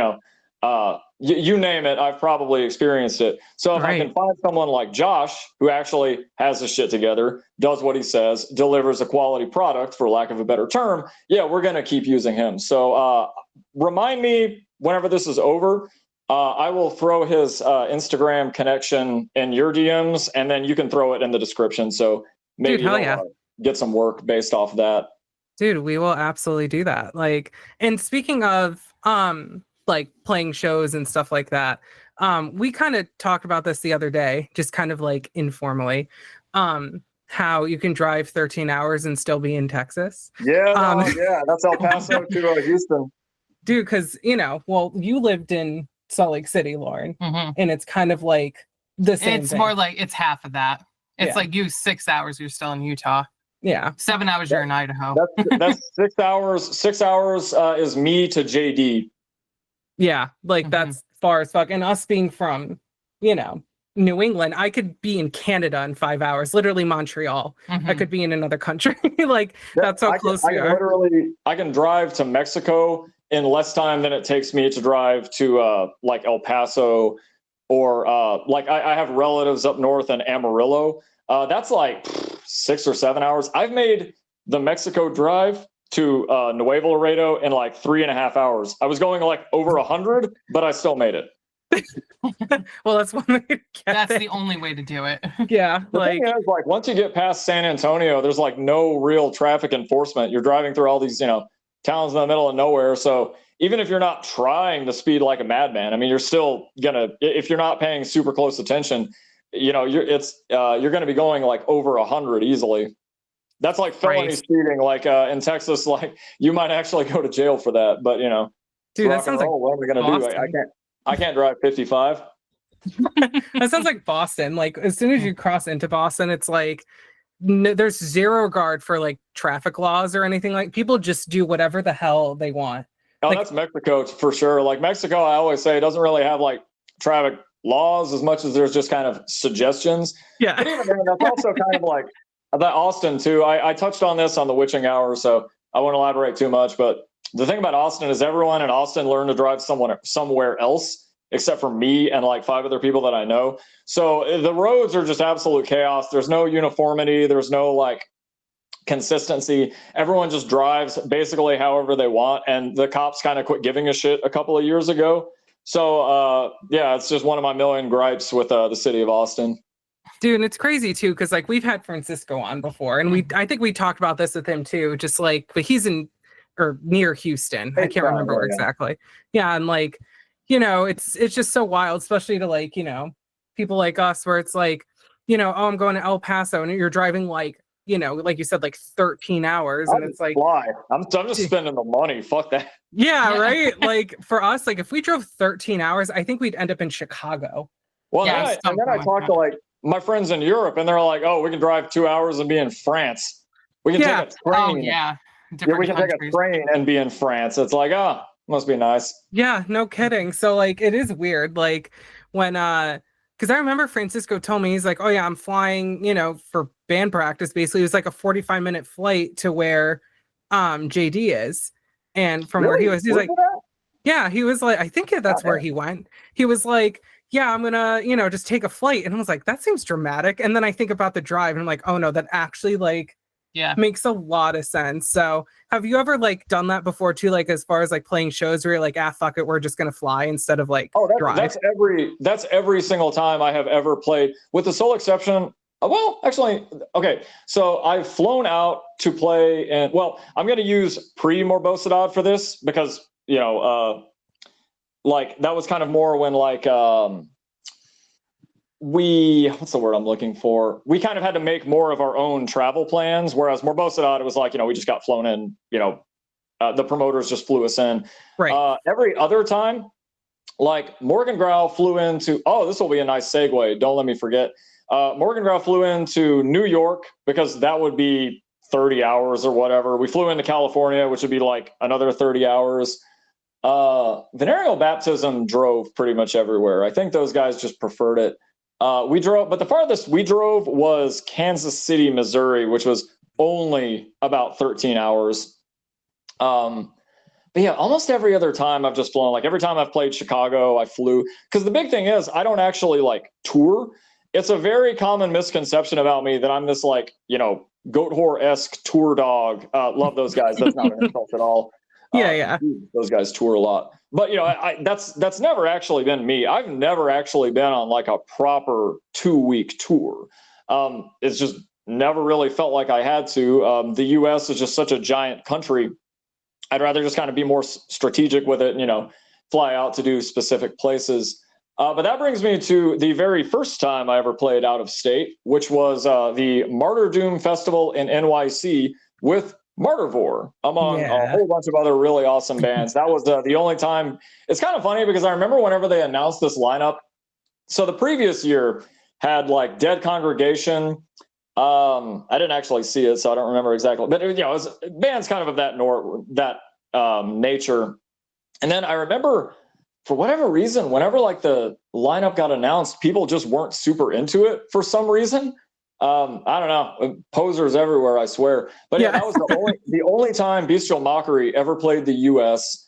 [SPEAKER 3] you name it, I've probably experienced it. So if I can find someone like Josh, who actually has his shit together, does what he says, delivers a quality product, for lack of a better term, yeah, we're going to keep using him. So remind me whenever this is over. I will throw his Instagram connection in your DMs, and then you can throw it in the description. So maybe get some work based off of that.
[SPEAKER 1] Dude, we will absolutely do that. Like, and speaking of like playing shows and stuff like that, we kind of talked about this the other day, just kind of like informally, how you can drive 13 hours and still be in Texas.
[SPEAKER 3] Yeah, yeah, that's El Paso to Houston.
[SPEAKER 1] Dude, because you lived in Salt Lake City, Lauren, and it's kind of like the same thing.
[SPEAKER 2] More like it's half of that. It's like 6 hours, you're still in Utah.
[SPEAKER 1] Yeah,
[SPEAKER 2] 7 hours, you're in Idaho.
[SPEAKER 3] That's 6 hours. 6 hours is me to JD.
[SPEAKER 1] Yeah, like that's far as fuck. And us being from, New England, I could be in Canada in 5 hours, literally Montreal. I could be in another country. Like that's how close we are.
[SPEAKER 3] I can drive to Mexico in less time than it takes me to drive to like El Paso, or like I have relatives up north in Amarillo. That's like 6 or 7 hours. I've made the Mexico drive to Nuevo Laredo in like 3.5 hours. I was going like over 100, but I still made it.
[SPEAKER 1] Well, that's one way to get
[SPEAKER 2] That's the only way to do it.
[SPEAKER 1] Yeah.
[SPEAKER 3] The thing is, like, once you get past San Antonio, there's like no real traffic enforcement. You're driving through all these, towns in the middle of nowhere. So even if you're not trying to speed like a madman, I mean, you're still gonna, if you're not paying super close attention, you're going to be going like over 100 easily. That's like felony
[SPEAKER 1] Right.
[SPEAKER 3] speeding. Like in Texas, like you might actually go to jail for that. But
[SPEAKER 1] Dude, that
[SPEAKER 3] rock and
[SPEAKER 1] sounds like
[SPEAKER 3] roll. What am I going to do?
[SPEAKER 1] Boston.
[SPEAKER 3] I can't drive 55.
[SPEAKER 1] That sounds like Boston. Like as soon as you cross into Boston, it's like there's zero regard for like traffic laws or anything. Like people just do whatever the hell they want.
[SPEAKER 3] Oh,
[SPEAKER 1] Like-
[SPEAKER 3] that's Mexico for sure. Like Mexico, I always say, doesn't really have like traffic laws as much as there's just kind of suggestions.
[SPEAKER 1] Yeah.
[SPEAKER 3] But even then, that's also kind of like that Austin too. I touched on this on the witching hour, so I won't elaborate too much. But the thing about Austin is everyone in Austin learned to drive somewhere else, except for me and like 5 other people that I know. So the roads are just absolute chaos. There's no uniformity. There's no like consistency. Everyone just drives basically however they want, and the cops kind of quit giving a shit a couple of years ago. So yeah, it's just one of my million gripes with the city of Austin.
[SPEAKER 1] Dude, and it's crazy too, because like we've had Francisco on before, and I think we talked about this with him too, just like, but he's in or near Houston. I can't remember where exactly. Yeah, and like, it's just so wild, especially to like, people like us where it's like, oh, I'm going to El Paso and you're driving like, like you said, like 13 hours. And it's like,
[SPEAKER 3] why? I'm just spending the money. Fuck that.
[SPEAKER 1] Yeah, right. Like for us, like if we drove 13 hours, I think we'd end up in Chicago.
[SPEAKER 3] Well,
[SPEAKER 2] Yeah,
[SPEAKER 3] and then I talked to like my friends in Europe, and they're like, "Oh, we can drive 2 hours and be in France. We can take a train.
[SPEAKER 2] Oh, yeah.
[SPEAKER 3] Yeah, we can take a train and be in France." It's like, must be nice.
[SPEAKER 1] Yeah, no kidding. So like it is weird. Like when because I remember Francisco told me, he's like, oh yeah, I'm flying, for band practice. Basically, it was like a 45-minute flight to where JD is. And from where he was, he's like, yeah, he was like, I think that's where he went. He was like, yeah, I'm gonna, just take a flight. And I was like, that seems dramatic. And then I think about the drive and I'm like, oh no, that actually like makes a lot of sense. So have you ever like done that before too? Like as far as like playing shows where you're like, fuck it, we're just gonna fly instead of like drive?
[SPEAKER 3] That's every single time I have ever played, with the sole exception. Well, actually, okay. So I've flown out to play, and well, I'm going to use pre-Morbosidad for this because like that was kind of more when like what's the word I'm looking for? We kind of had to make more of our own travel plans, whereas Morbosidad, it was like we just got flown in. The promoters just flew us in.
[SPEAKER 1] Right.
[SPEAKER 3] Every other time, like Morgan Grau flew into. Oh, this will be a nice segue. Don't let me forget. Morgan Grau flew into New York because that would be 30 hours or whatever. We flew into California, which would be like another 30 hours. Venereal Baptism drove pretty much everywhere. I think those guys just preferred it. We drove, but the farthest we drove was Kansas City, Missouri, which was only about 13 hours. But yeah, almost every other time I've just flown. Like every time I've played Chicago, I flew. Because the big thing is I don't actually like tour. It's a very common misconception about me that I'm this like, goat whore-esque tour dog. Love those guys. That's not an insult at all.
[SPEAKER 1] Yeah.
[SPEAKER 3] Those guys tour a lot. But, that's never actually been me. I've never actually been on like a proper 2-week tour. It's just never really felt like I had to. The U.S. is just such a giant country. I'd rather just kind of be more strategic with it and, fly out to do specific places. But that brings me to the very first time I ever played out of state, which was the Martyrdom Festival in NYC with Martyrvore, among a whole bunch of other really awesome bands. That was the only time. It's kind of funny because I remember whenever they announced this lineup. So the previous year had like Dead Congregation. I didn't actually see it, so I don't remember exactly. But it was bands kind of that nature. And then I remember, for whatever reason, whenever like the lineup got announced, people just weren't super into it for some reason. I don't know, posers everywhere, I swear. But yeah, that was the only time Bestial Mockery ever played the U.S.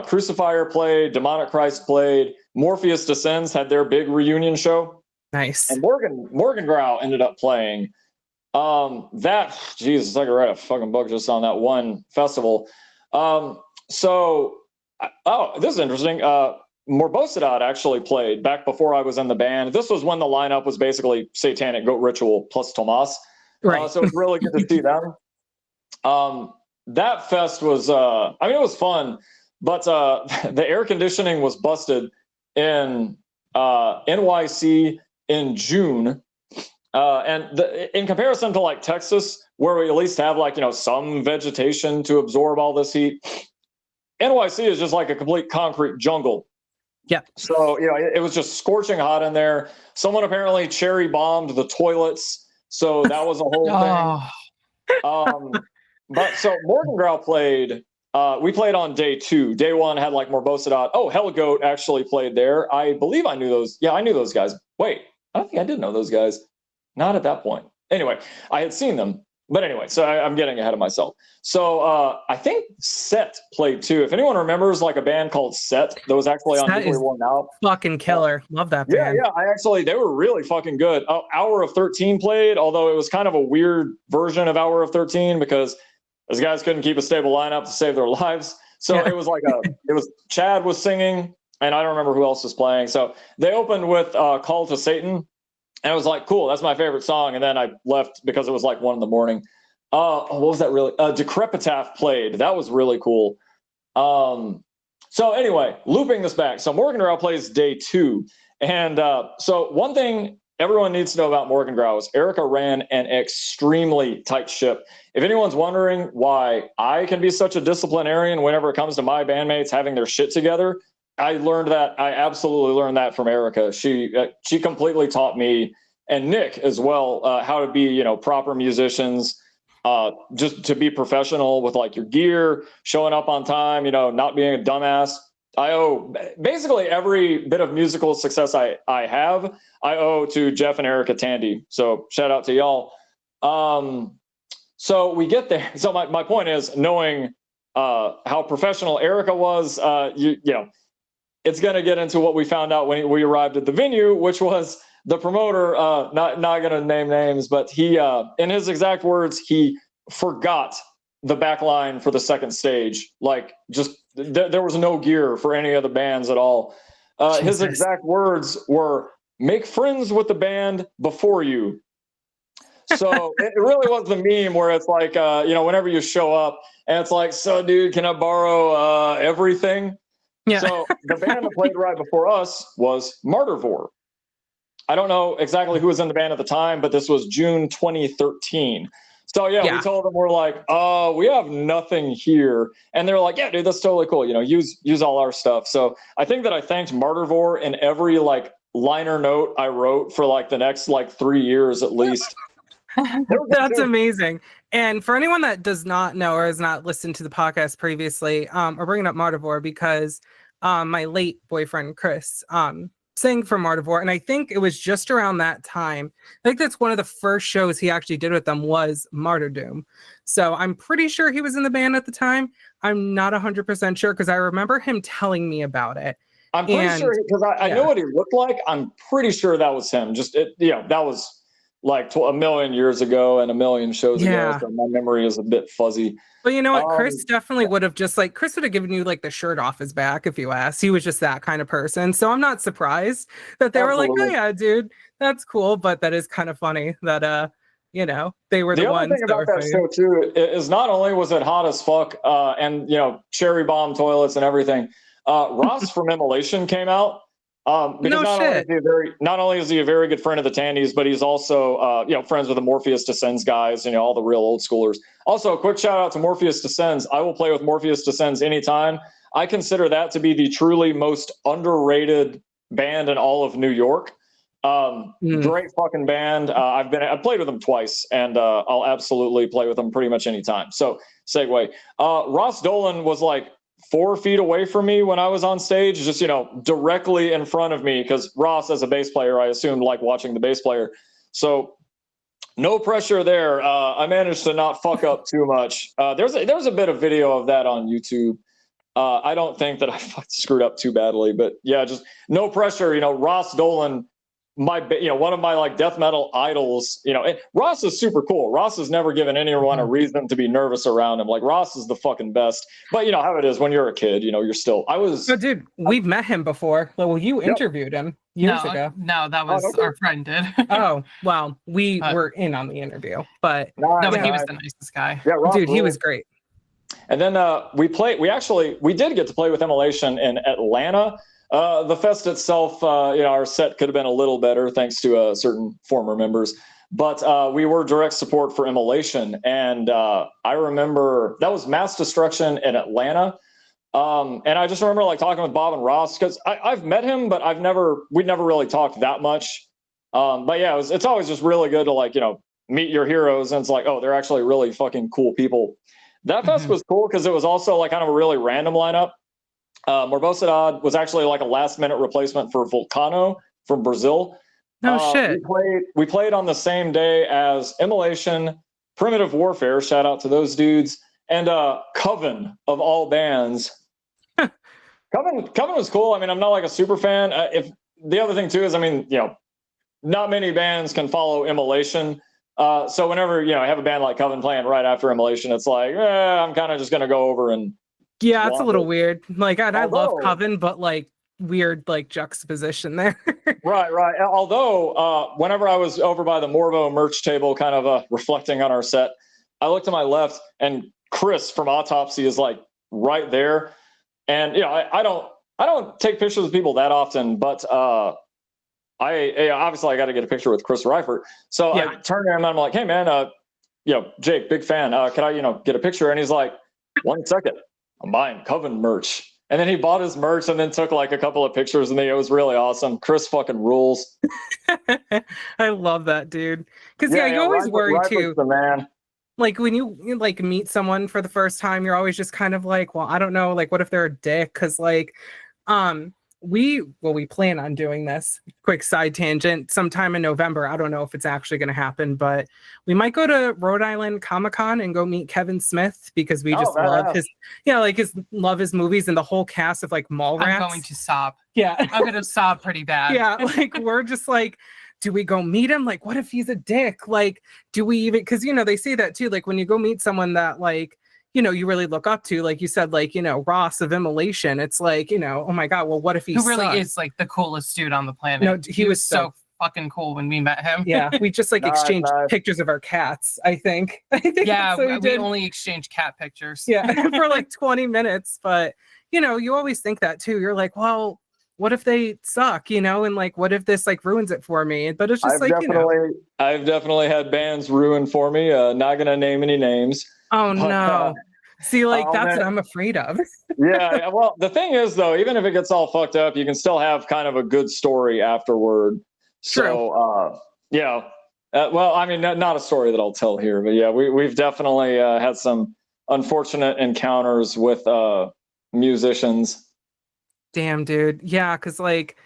[SPEAKER 3] Crucifier played, Demonic Christ played, Morpheus Descends had their big reunion show.
[SPEAKER 1] Nice.
[SPEAKER 3] And Morgan Grau ended up playing. Jesus, I could write a fucking book just on that one festival. This is interesting. Morbosidad actually played back before I was in the band. This was when the lineup was basically Satanic Goat Ritual plus Tomas.
[SPEAKER 1] Right.
[SPEAKER 3] So it's really good to see them. That fest was, it was fun, but the air conditioning was busted in NYC in June. In comparison to like Texas, where we at least have like, some vegetation to absorb all this heat, NYC is just like a complete concrete jungle.
[SPEAKER 1] Yeah.
[SPEAKER 3] So, it was just scorching hot in there. Someone apparently cherry bombed the toilets. So that was a whole thing. But so Morgengrau played, we played on day 2. Day 1 had like Morbosidad. Oh, Hellgoat actually played there. I believe I knew those. Yeah, I knew those guys. Wait, I don't think I did know those guys. Not at that point. Anyway, I had seen them. But anyway, so I'm getting ahead of myself. So I think Set played too. If anyone remembers like a band called Set that was actually on Nuclear War Now.
[SPEAKER 1] Fucking killer. Love that band.
[SPEAKER 3] Yeah. They were really fucking good. Hour of 13 played, although it was kind of a weird version of Hour of 13 because those guys couldn't keep a stable lineup to save their lives. So it was like Chad was singing and I don't remember who else was playing. So they opened with Call to Satan. And I was like, cool, that's my favorite song. And then I left because it was like 1 a.m. What was that really? Decrepitaph played. That was really cool. So anyway, looping this back. So Morgengrau plays day 2. And so one thing everyone needs to know about Morgengrau is Erica ran an extremely tight ship. If anyone's wondering why I can be such a disciplinarian whenever it comes to my bandmates having their shit together, I absolutely learned that from Erica. She completely taught me and Nick as well how to be, proper musicians, just to be professional with like your gear, showing up on time, not being a dumbass. I owe basically every bit of musical success I have, I owe to Jeff and Erica Tandy. So shout out to y'all. So we get there. So my point is knowing how professional Erica was, it's going to get into what we found out when we arrived at the venue, which was the promoter, not going to name names, but he, in his exact words, he forgot the back line for the second stage. Like just there was no gear for any of the bands at all. His exact words were, make friends with the band before you. So it really was the meme where it's like, whenever you show up and it's like, so dude, can I borrow everything?
[SPEAKER 1] Yeah.
[SPEAKER 3] So the band that played right before us was Martyrvore. I don't know exactly who was in the band at the time, but this was June 2013. So we told them, we're like, we have nothing here. And they're like, yeah, dude, that's totally cool. Use all our stuff. So I think that I thanked Martyrvore in every like liner note I wrote for like the next like 3 years at least.
[SPEAKER 1] That's amazing. And for anyone that does not know or has not listened to the podcast previously, we're bringing up Martyrvore because my late boyfriend Chris sang for Martyrvore, and I think it was just around that time. I think that's one of the first shows he actually did with them was Martyrdom. So I'm pretty sure he was in the band at the time. I'm not 100% sure because I remember him telling me about it.
[SPEAKER 3] I'm pretty sure because I know what he looked like. I'm pretty sure that was him. That was like a million years ago and a million shows ago. So my memory is a bit fuzzy.
[SPEAKER 1] But you know what? Chris definitely would have Chris would have given you like the shirt off his back if you asked. He was just that kind of person. So I'm not surprised that they were like, oh yeah, dude, that's cool. But that is kind of funny that, they were the ones.
[SPEAKER 3] The other thing about that show too is not only was it hot as fuck and, cherry bomb toilets and everything, Ross from Immolation came out. Because not only is he a very good friend of the Tandys, but he's also friends with the Morpheus Descends guys, all the real old schoolers. Also, a quick shout out to Morpheus Descends. I will play with Morpheus Descends anytime. I consider that to be the truly most underrated band in all of New York. Great fucking band. I've played with them twice, and I'll absolutely play with them pretty much anytime. So segue. Ross Dolan was like 4 feet away from me when I was on stage, just, directly in front of me, because Ross, as a bass player, I assumed like watching the bass player. So no pressure there. I managed to not fuck up too much. There's a bit of video of that on YouTube. I don't think that I screwed up too badly, but yeah, just no pressure. Ross Dolan, one of my like death metal idols, and Ross is super cool. Ross has never given anyone a reason to be nervous around him. Like Ross is the fucking best, but you know how it is when you're a kid, you're still,
[SPEAKER 1] dude, we've met him before. Well, you interviewed him years ago.
[SPEAKER 2] No, that was our friend did.
[SPEAKER 1] Oh, well, we were in on the interview, but
[SPEAKER 2] but he was the nicest guy.
[SPEAKER 3] Yeah, Ross,
[SPEAKER 1] dude, he was great.
[SPEAKER 3] And then we did get to play with Immolation in Atlanta. The fest itself, our set could have been a little better thanks to certain former members. But we were direct support for Immolation, and I remember that was Mass Destruction in Atlanta. And I just remember like talking with Bob and Ross because I've met him, but we'd never really talked that much. But yeah, it's always just really good to meet your heroes, and it's like, oh, they're actually really fucking cool people. That fest was cool because it was also like kind of a really random lineup. Morbosidad was actually like a last minute replacement for Vulcano from Brazil.
[SPEAKER 1] No shit.
[SPEAKER 3] We played on the same day as Immolation, Primitive Warfare, shout out to those dudes, and Coven of all bands. Coven was cool. I mean, I'm not like a super fan. If the other thing too is, I mean, not many bands can follow Immolation. So whenever I have a band like Coven playing right after Immolation, it's like, I'm kind of just gonna go over and
[SPEAKER 1] it's a little weird. Like, I love Coven, but like weird like juxtaposition there.
[SPEAKER 3] Right. Although whenever I was over by the Morvo merch table, kind of reflecting on our set, I looked to my left, and Chris from Autopsy is like right there. And I don't take pictures of people that often, but I obviously I got to get a picture with Chris Reifert. So I turned to him and I'm like, hey man, Jake, big fan. Can I get a picture? And he's like, 1 second, I'm buying Coven merch. And then he bought his merch and then took like a couple of pictures, and it was really awesome. Chris fucking rules.
[SPEAKER 1] I love that dude. Because you always worry too.
[SPEAKER 3] The man.
[SPEAKER 1] Like when you like meet someone for the first time, you're always just kind of like, well, I don't know, like what if they're a dick? Because like, we plan on doing this. Quick side tangent. Sometime in November. I don't know if it's actually going to happen, but we might go to Rhode Island Comic-Con and go meet Kevin Smith because we just love his movies and the whole cast of like Mallrats.
[SPEAKER 2] I'm going to sob.
[SPEAKER 1] Yeah,
[SPEAKER 2] I'm going to sob pretty bad.
[SPEAKER 1] Yeah, like we're just like, do we go meet him? Like, what if he's a dick? Like, do we even? Because they say that too. Like when you go meet someone that like, you really look up to, like you said, like, Ross of Immolation. It's like, oh my God, well, what if he
[SPEAKER 2] really is like the coolest dude on the planet?
[SPEAKER 1] No, he was
[SPEAKER 2] so fucking cool when we met him.
[SPEAKER 1] Yeah, we just like exchanged pictures of our cats, I think.
[SPEAKER 2] Yeah, we only exchanged cat pictures.
[SPEAKER 1] Yeah, for like 20 minutes. But, you always think that too. You're like, well, what if they suck, and like, what if this like ruins it for me? But it's just
[SPEAKER 3] I've definitely had bands ruin for me. Not going to name any names.
[SPEAKER 1] Oh no. See, like that's what I'm afraid of.
[SPEAKER 3] Yeah, well, the thing is though, even if it gets all fucked up, you can still have kind of a good story afterward.
[SPEAKER 1] True.
[SPEAKER 3] So well, I mean, not a story that I'll tell here, but yeah, we've definitely had some unfortunate encounters with musicians.
[SPEAKER 1] Damn, dude. Yeah, because like,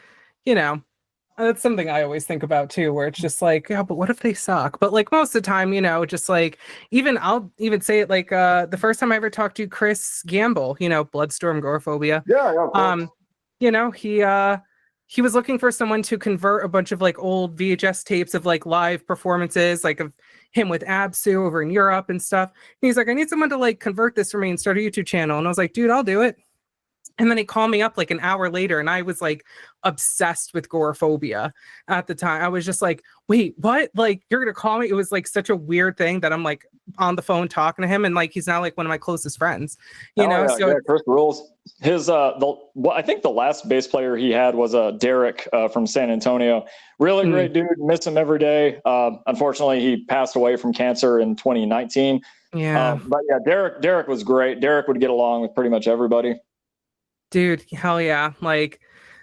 [SPEAKER 1] that's something I always think about too, where it's just like, yeah, but what if they suck? But like most of the time, just like I'll even say it like the first time I ever talked to Chris Gamble, Bloodstorm Gorephobia. He was looking for someone to convert a bunch of like old VHS tapes of like live performances, like of him with Absu over in Europe and stuff. And he's like, I need someone to like convert this for me and start a YouTube channel. And I was like, dude, I'll do it. And then he called me up like an hour later, and I was like obsessed with Gorephobia at the time. I was just like, wait, what? Like, you're going to call me? It was like such a weird thing that I'm like on the phone talking to him, and like he's now like one of my closest friends, So
[SPEAKER 3] Chris rules. His I think the last bass player he had was Derek from San Antonio. Really great dude. Miss him every day. Unfortunately, he passed away from cancer in 2019.
[SPEAKER 1] Yeah.
[SPEAKER 3] But yeah, Derek was great. Derek would get along with pretty much everybody.
[SPEAKER 1] Dude, hell yeah. Like,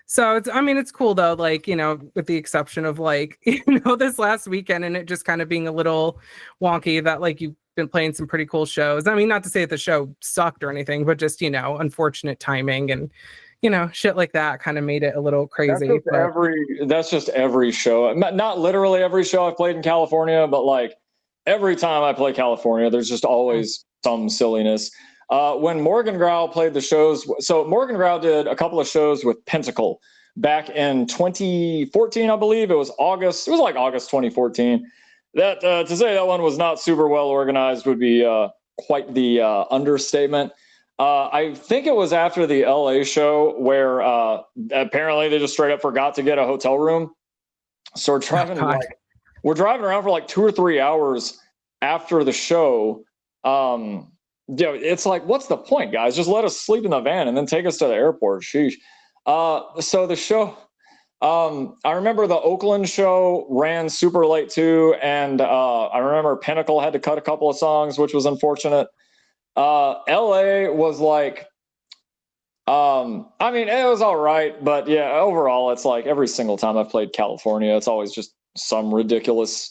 [SPEAKER 1] so it's cool though, like, with the exception of like, this last weekend and it just kind of being a little wonky that like you've been playing some pretty cool shows. I mean, not to say that the show sucked or anything, but just, unfortunate timing and, shit like that kind of made it a little crazy.
[SPEAKER 3] That's just every show. Not literally every show I've played in California, but like every time I play California, there's just always some silliness. When Morgan Grau played the shows, so Morgan Grau did a couple of shows with Pentacle back in 2014, I believe. It was August 2014. That to say that one was not super well organized would be quite the understatement. I think it was after the LA show where apparently they just straight up forgot to get a hotel room. So we're driving around for like 2 or 3 hours after the show. It's like, what's the point, guys? Just let us sleep in the van and then take us to the airport. Sheesh. So the show, I remember the Oakland show ran super late too, and I remember Pinnacle had to cut a couple of songs, which was unfortunate. LA was like, I mean, it was all right, but yeah, overall, it's like every single time I've played California, it's always just some ridiculous,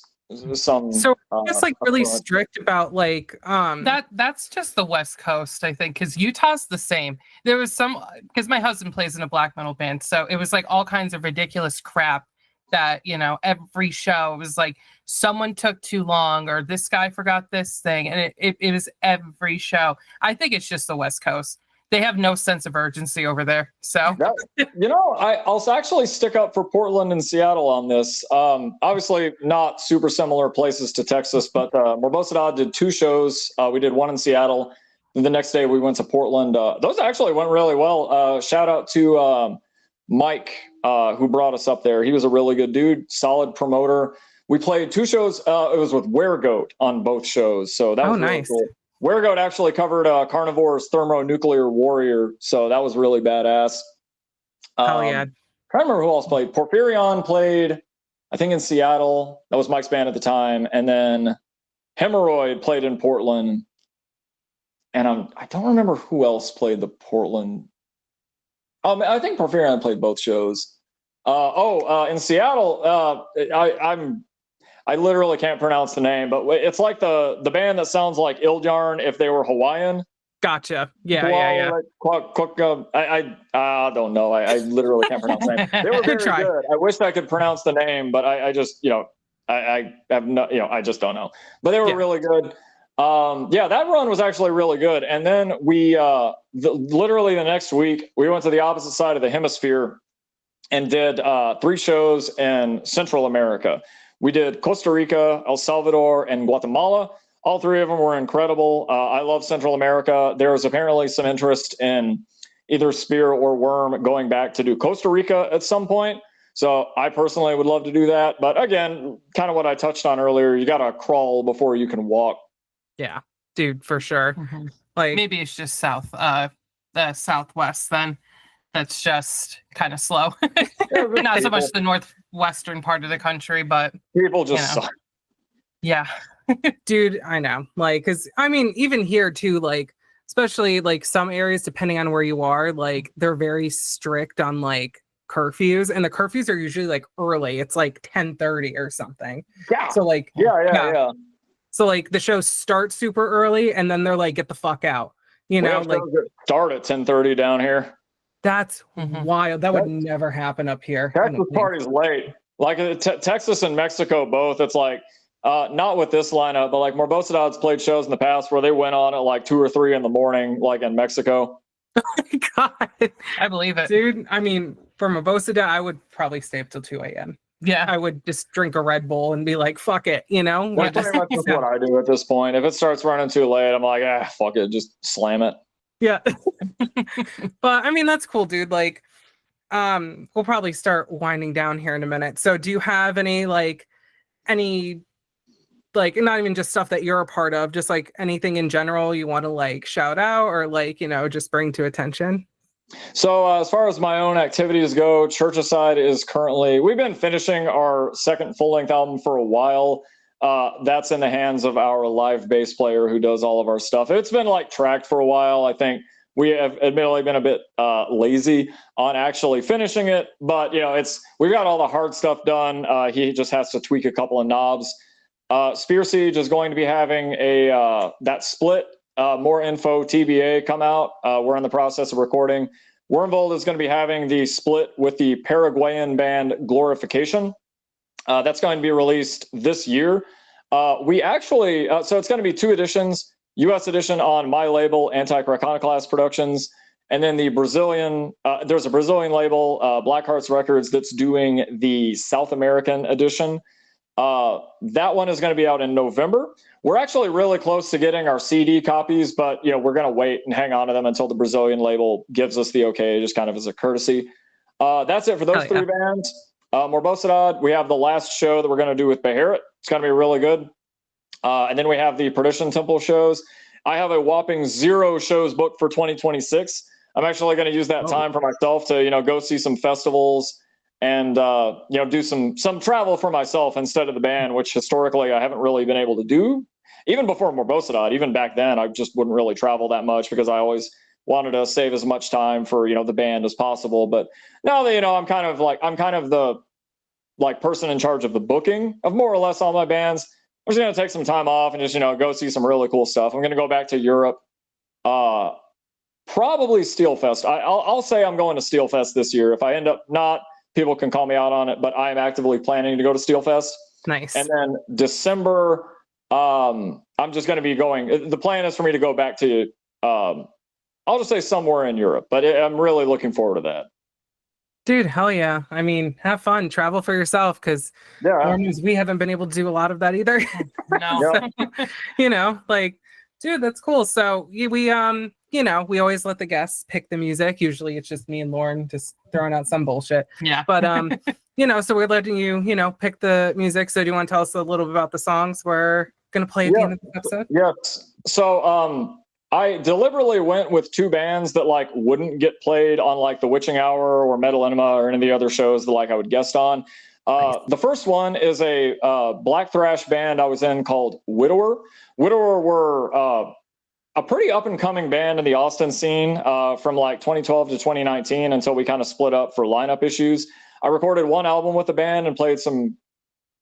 [SPEAKER 3] some.
[SPEAKER 1] So it's like really
[SPEAKER 3] affront.
[SPEAKER 1] strict about like
[SPEAKER 2] That's just the West Coast, I think, because Utah's the same. There was some because my husband plays in a black metal band, so it was like all kinds of ridiculous crap that every show was like someone took too long or this guy forgot this thing, and it was every show. I think it's just the West Coast. They have no sense of urgency over there. So
[SPEAKER 3] I'll actually stick up for Portland and Seattle on this. Obviously not super similar places to Texas, but Morbosidad did 2 shows. We did one in Seattle. And the next day we went to Portland. Those actually went really well. Shout out to Mike, who brought us up there. He was a really good dude, solid promoter. We played 2 shows. It was with Weregoat on both shows. So that was really
[SPEAKER 1] nice.
[SPEAKER 3] cool. Weregoat actually covered Carnivore's Thermonuclear Warrior, so that was really badass.
[SPEAKER 1] hell yeah.
[SPEAKER 3] Trying to remember who else played. Porphyrion played, I think, in Seattle. That was Mike's band at the time. And then Hemorrhoid played in Portland. And I don't remember who else played the Portland. I think Porphyrion played both shows. In Seattle, I literally can't pronounce the name, but it's like the band that sounds like Ildjarn if they were Hawaiian.
[SPEAKER 1] Gotcha. Yeah.
[SPEAKER 3] I don't know. I literally can't pronounce the name. They were very good. I wish I could pronounce the name, but I just, I have no, I just don't know. But they were really good. That run was actually really good. And then we, literally the next week, we went to the opposite side of the hemisphere and did 3 shows in Central America. We did Costa Rica, El Salvador, and Guatemala. All 3 of them were incredible. I love Central America. There was apparently some interest in either Spear or Worm going back to do Costa Rica at some point. So I personally would love to do that. But again, kind of what I touched on earlier, you got to crawl before you can walk.
[SPEAKER 1] Yeah, dude, for sure.
[SPEAKER 2] Mm-hmm.
[SPEAKER 1] Like
[SPEAKER 2] maybe it's just the Southwest then. That's just kind of slow. Not so much the northwestern part of the country, but
[SPEAKER 3] people just suck.
[SPEAKER 2] Yeah.
[SPEAKER 1] Dude, I know. Like, because I mean, even here too, like, especially like some areas, depending on where you are, like they're very strict on like curfews, and the curfews are usually like early. It's like 10:30 or something.
[SPEAKER 3] Yeah.
[SPEAKER 1] So like
[SPEAKER 3] yeah.
[SPEAKER 1] So like the shows start super early, and then they're like, get the fuck out. Like
[SPEAKER 3] start at 10:30 down here.
[SPEAKER 1] That's wild. That would never happen up here.
[SPEAKER 3] Texas party's late. Like Texas and Mexico both. It's like not with this lineup, but like Morbosidad's played shows in the past where they went on at like 2 or 3 in the morning, like in Mexico.
[SPEAKER 1] Oh my God,
[SPEAKER 2] I believe it,
[SPEAKER 1] dude. I mean, for Morbosidad, I would probably stay up till 2 a.m.
[SPEAKER 2] Yeah,
[SPEAKER 1] I would just drink a Red Bull and be like, "Fuck it,"
[SPEAKER 3] That's pretty much what I do at this point. If it starts running too late, I'm like, fuck it, just slam it.
[SPEAKER 1] Yeah. But I mean, that's cool, dude. Like, we'll probably start winding down here in a minute. So do you have any like not even just stuff that you're a part of, just like anything in general you want to like shout out or like, just bring to attention?
[SPEAKER 3] So as far as my own activities go, Churchacide is we've been finishing our 2nd full-length album for a while. That's in the hands of our live bass player who does all of our stuff. It's been like tracked for a while. I think we have admittedly been a bit lazy on actually finishing it, but we've got all the hard stuff done. He just has to tweak a couple of knobs. Spear Siege is going to be having that split, more info TBA come out. We're in the process of recording. Wyrmvold is going to be having the split with the Paraguayan band Glorification. That's going to be released this year. We actually, so it's going to be 2 editions, US edition on my label, Anti-Iconoclast Productions, and then the Brazilian, there's a Brazilian label, Black Hearts Records, that's doing the South American edition. That one is going to be out in November. We're actually really close to getting our CD copies, but we're going to wait and hang on to them until the Brazilian label gives us the okay, just kind of as a courtesy. That's it for those 3 bands. Morbosidad, we have the last show that we're going to do with Beharit. It's going to be really good. And then we have the Perdition Temple shows. I have a whopping 0 shows booked for 2026. I'm actually going to use that time for myself to, go see some festivals and, do some travel for myself instead of the band, which historically I haven't really been able to do. Even before Morbosidad, even back then, I just wouldn't really travel that much because I always wanted to save as much time for, the band as possible. But now that, I'm kind of the person in charge of the booking of more or less all my bands. I'm just going to take some time off and just, go see some really cool stuff. I'm going to go back to Europe. Probably Steelfest. I'll say I'm going to Steelfest this year. If I end up not, people can call me out on it, but I am actively planning to go to Steelfest.
[SPEAKER 1] Nice.
[SPEAKER 3] And then December, I'm just going to be going. The plan is for me to go back to, I'll just say somewhere in Europe, but I'm really looking forward to that.
[SPEAKER 1] Dude, hell yeah. I mean, have fun, travel for yourself, because we haven't been able to do a lot of that either.
[SPEAKER 2] No.
[SPEAKER 1] So, dude, that's cool. So we always let the guests pick the music. Usually it's just me and Lauren just throwing out some bullshit.
[SPEAKER 2] Yeah.
[SPEAKER 1] But so we're letting you, pick the music. So do you want to tell us a little bit about the songs we're gonna play at the end of the episode?
[SPEAKER 3] Yes. So I deliberately went with two bands that wouldn't get played on the Witching Hour or Metal Enema or any of the other shows that I would guest on. Nice. The first one is a black thrash band I was in called Widower. Widower were a pretty up and coming band in the Austin scene from 2012 to 2019 until we kind of split up for lineup issues. I recorded one album with the band and played some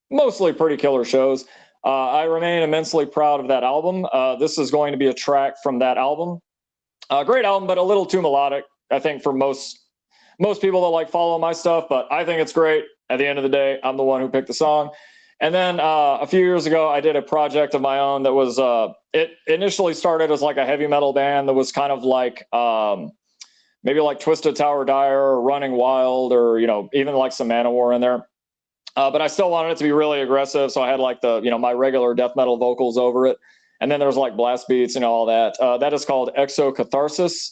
[SPEAKER 3] mostly pretty killer shows. I remain immensely proud of that album. This is going to be a track from that album. Great album, but a little too melodic, I think, for most people that follow my stuff, but I think it's great. At the end of the day, I'm the one who picked the song. And then a few years ago, I did a project of my own that was, it initially started as a heavy metal band that was kind of maybe Twisted Tower Dire or Running Wild or, even some Manowar in there. But I still wanted it to be really aggressive. So I had my regular death metal vocals over it. And then there's blast beats and all that. That is called Exocatharsis.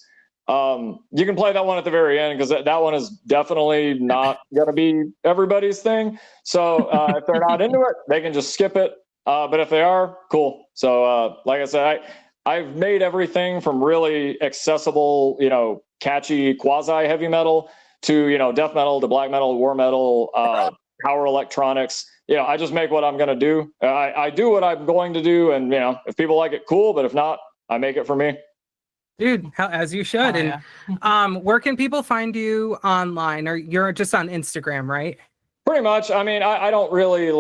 [SPEAKER 3] You can play that one at the very end because that one is definitely not going to be everybody's thing. So if they're not into it, they can just skip it. But if they are, cool. So like I said, I've made everything from really accessible, catchy quasi heavy metal to, death metal to black metal, war metal, power electronics. I just make what I'm going to do. I do what I'm going to do. And, if people like it, cool. But if not, I make it for me.
[SPEAKER 1] Dude, as you should. Where can people find you online? Or you're just on Instagram, right?
[SPEAKER 3] Pretty much. I mean, I don't really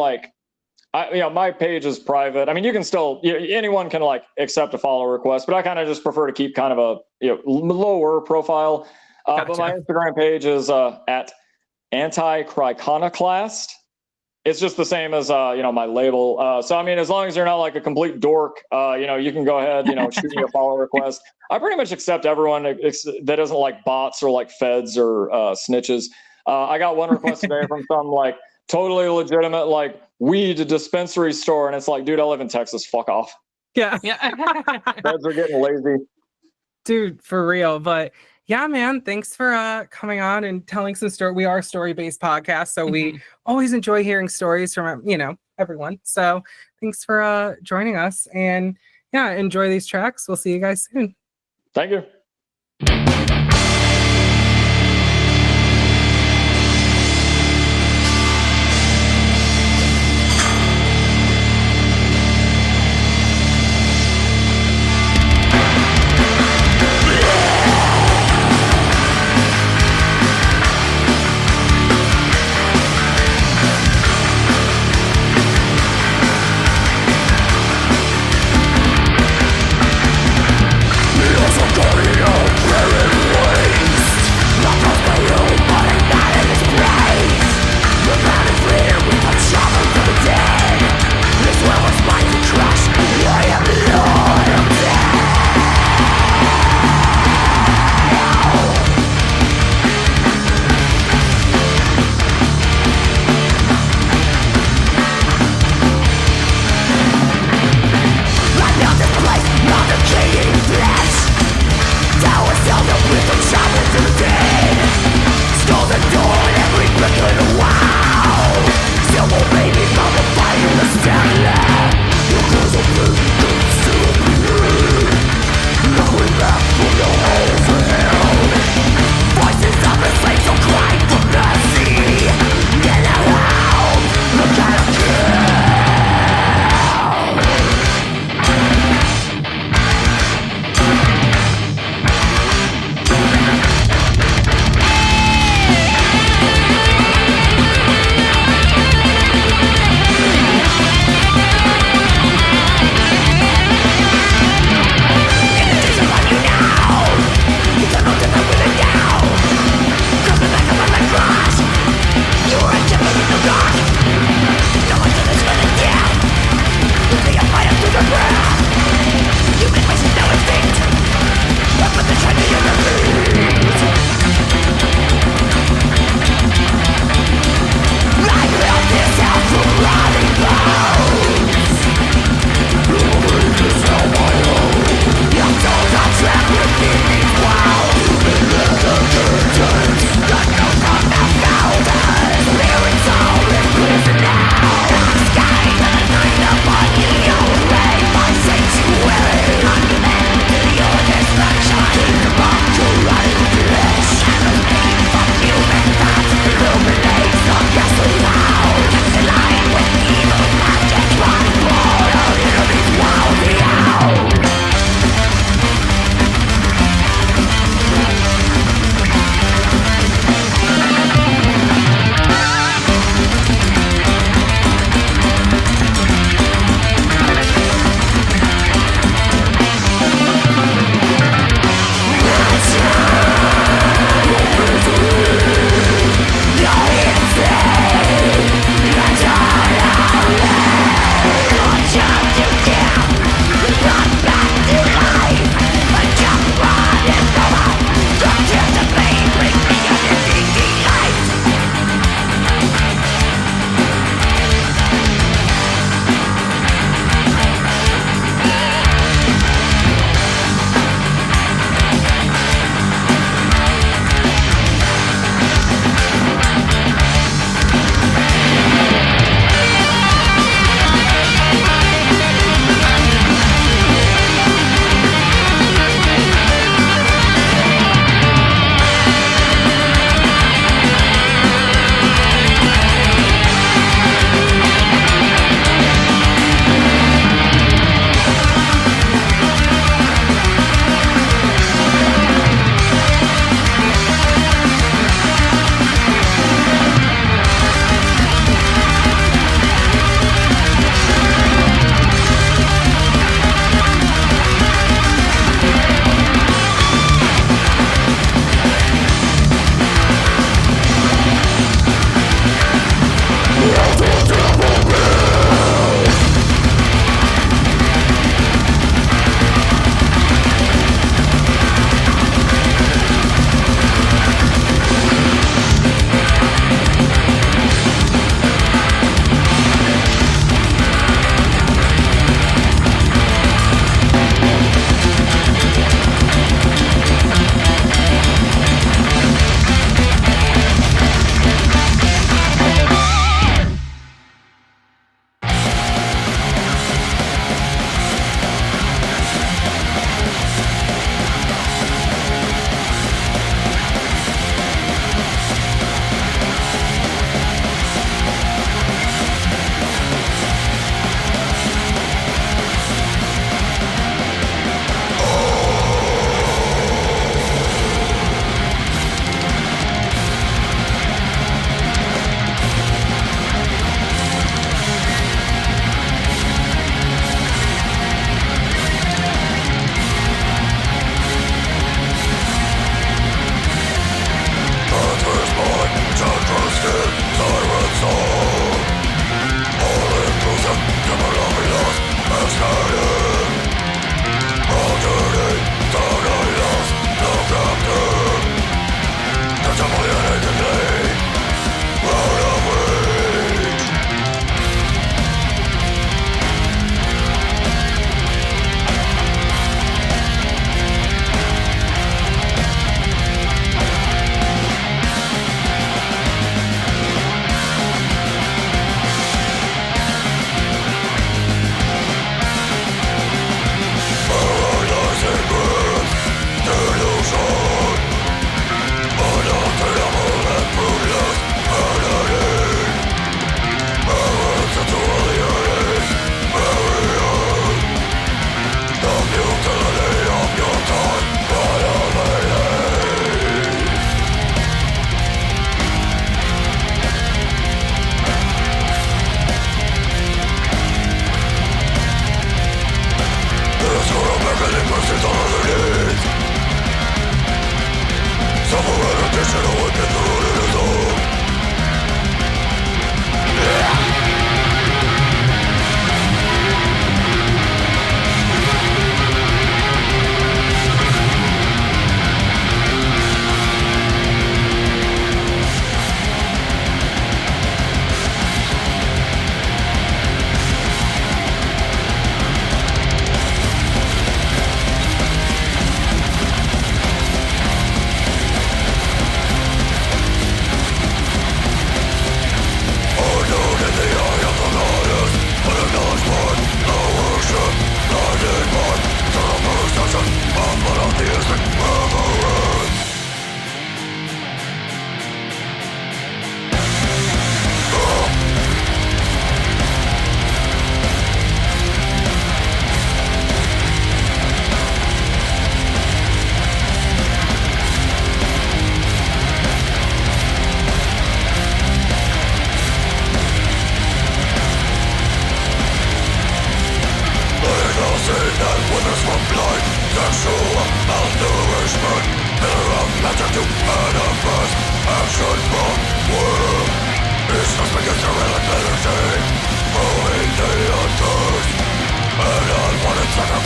[SPEAKER 3] my page is private. I mean, you can still, anyone can accept a follow request, but I kind of just prefer to keep kind of a lower profile.
[SPEAKER 1] Gotcha.
[SPEAKER 3] But my Instagram page is at Anti-Criconoclast. It's just the same as my label. So I mean, as long as you're not a complete dork, you can go ahead, shoot me a follow request. I pretty much accept everyone that doesn't like bots or feds or snitches. I got one request today from some totally legitimate weed dispensary store, and it's dude, I live in Texas. Fuck off.
[SPEAKER 1] Yeah.
[SPEAKER 3] Feds are getting lazy.
[SPEAKER 1] Dude, for real. But yeah, man, thanks for coming on and telling some story. We are a story-based podcast, so we always enjoy hearing stories from everyone. So thanks for joining us, and yeah, enjoy these tracks. We'll see you guys soon.
[SPEAKER 3] Thank you.
[SPEAKER 4] Somebody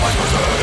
[SPEAKER 4] Like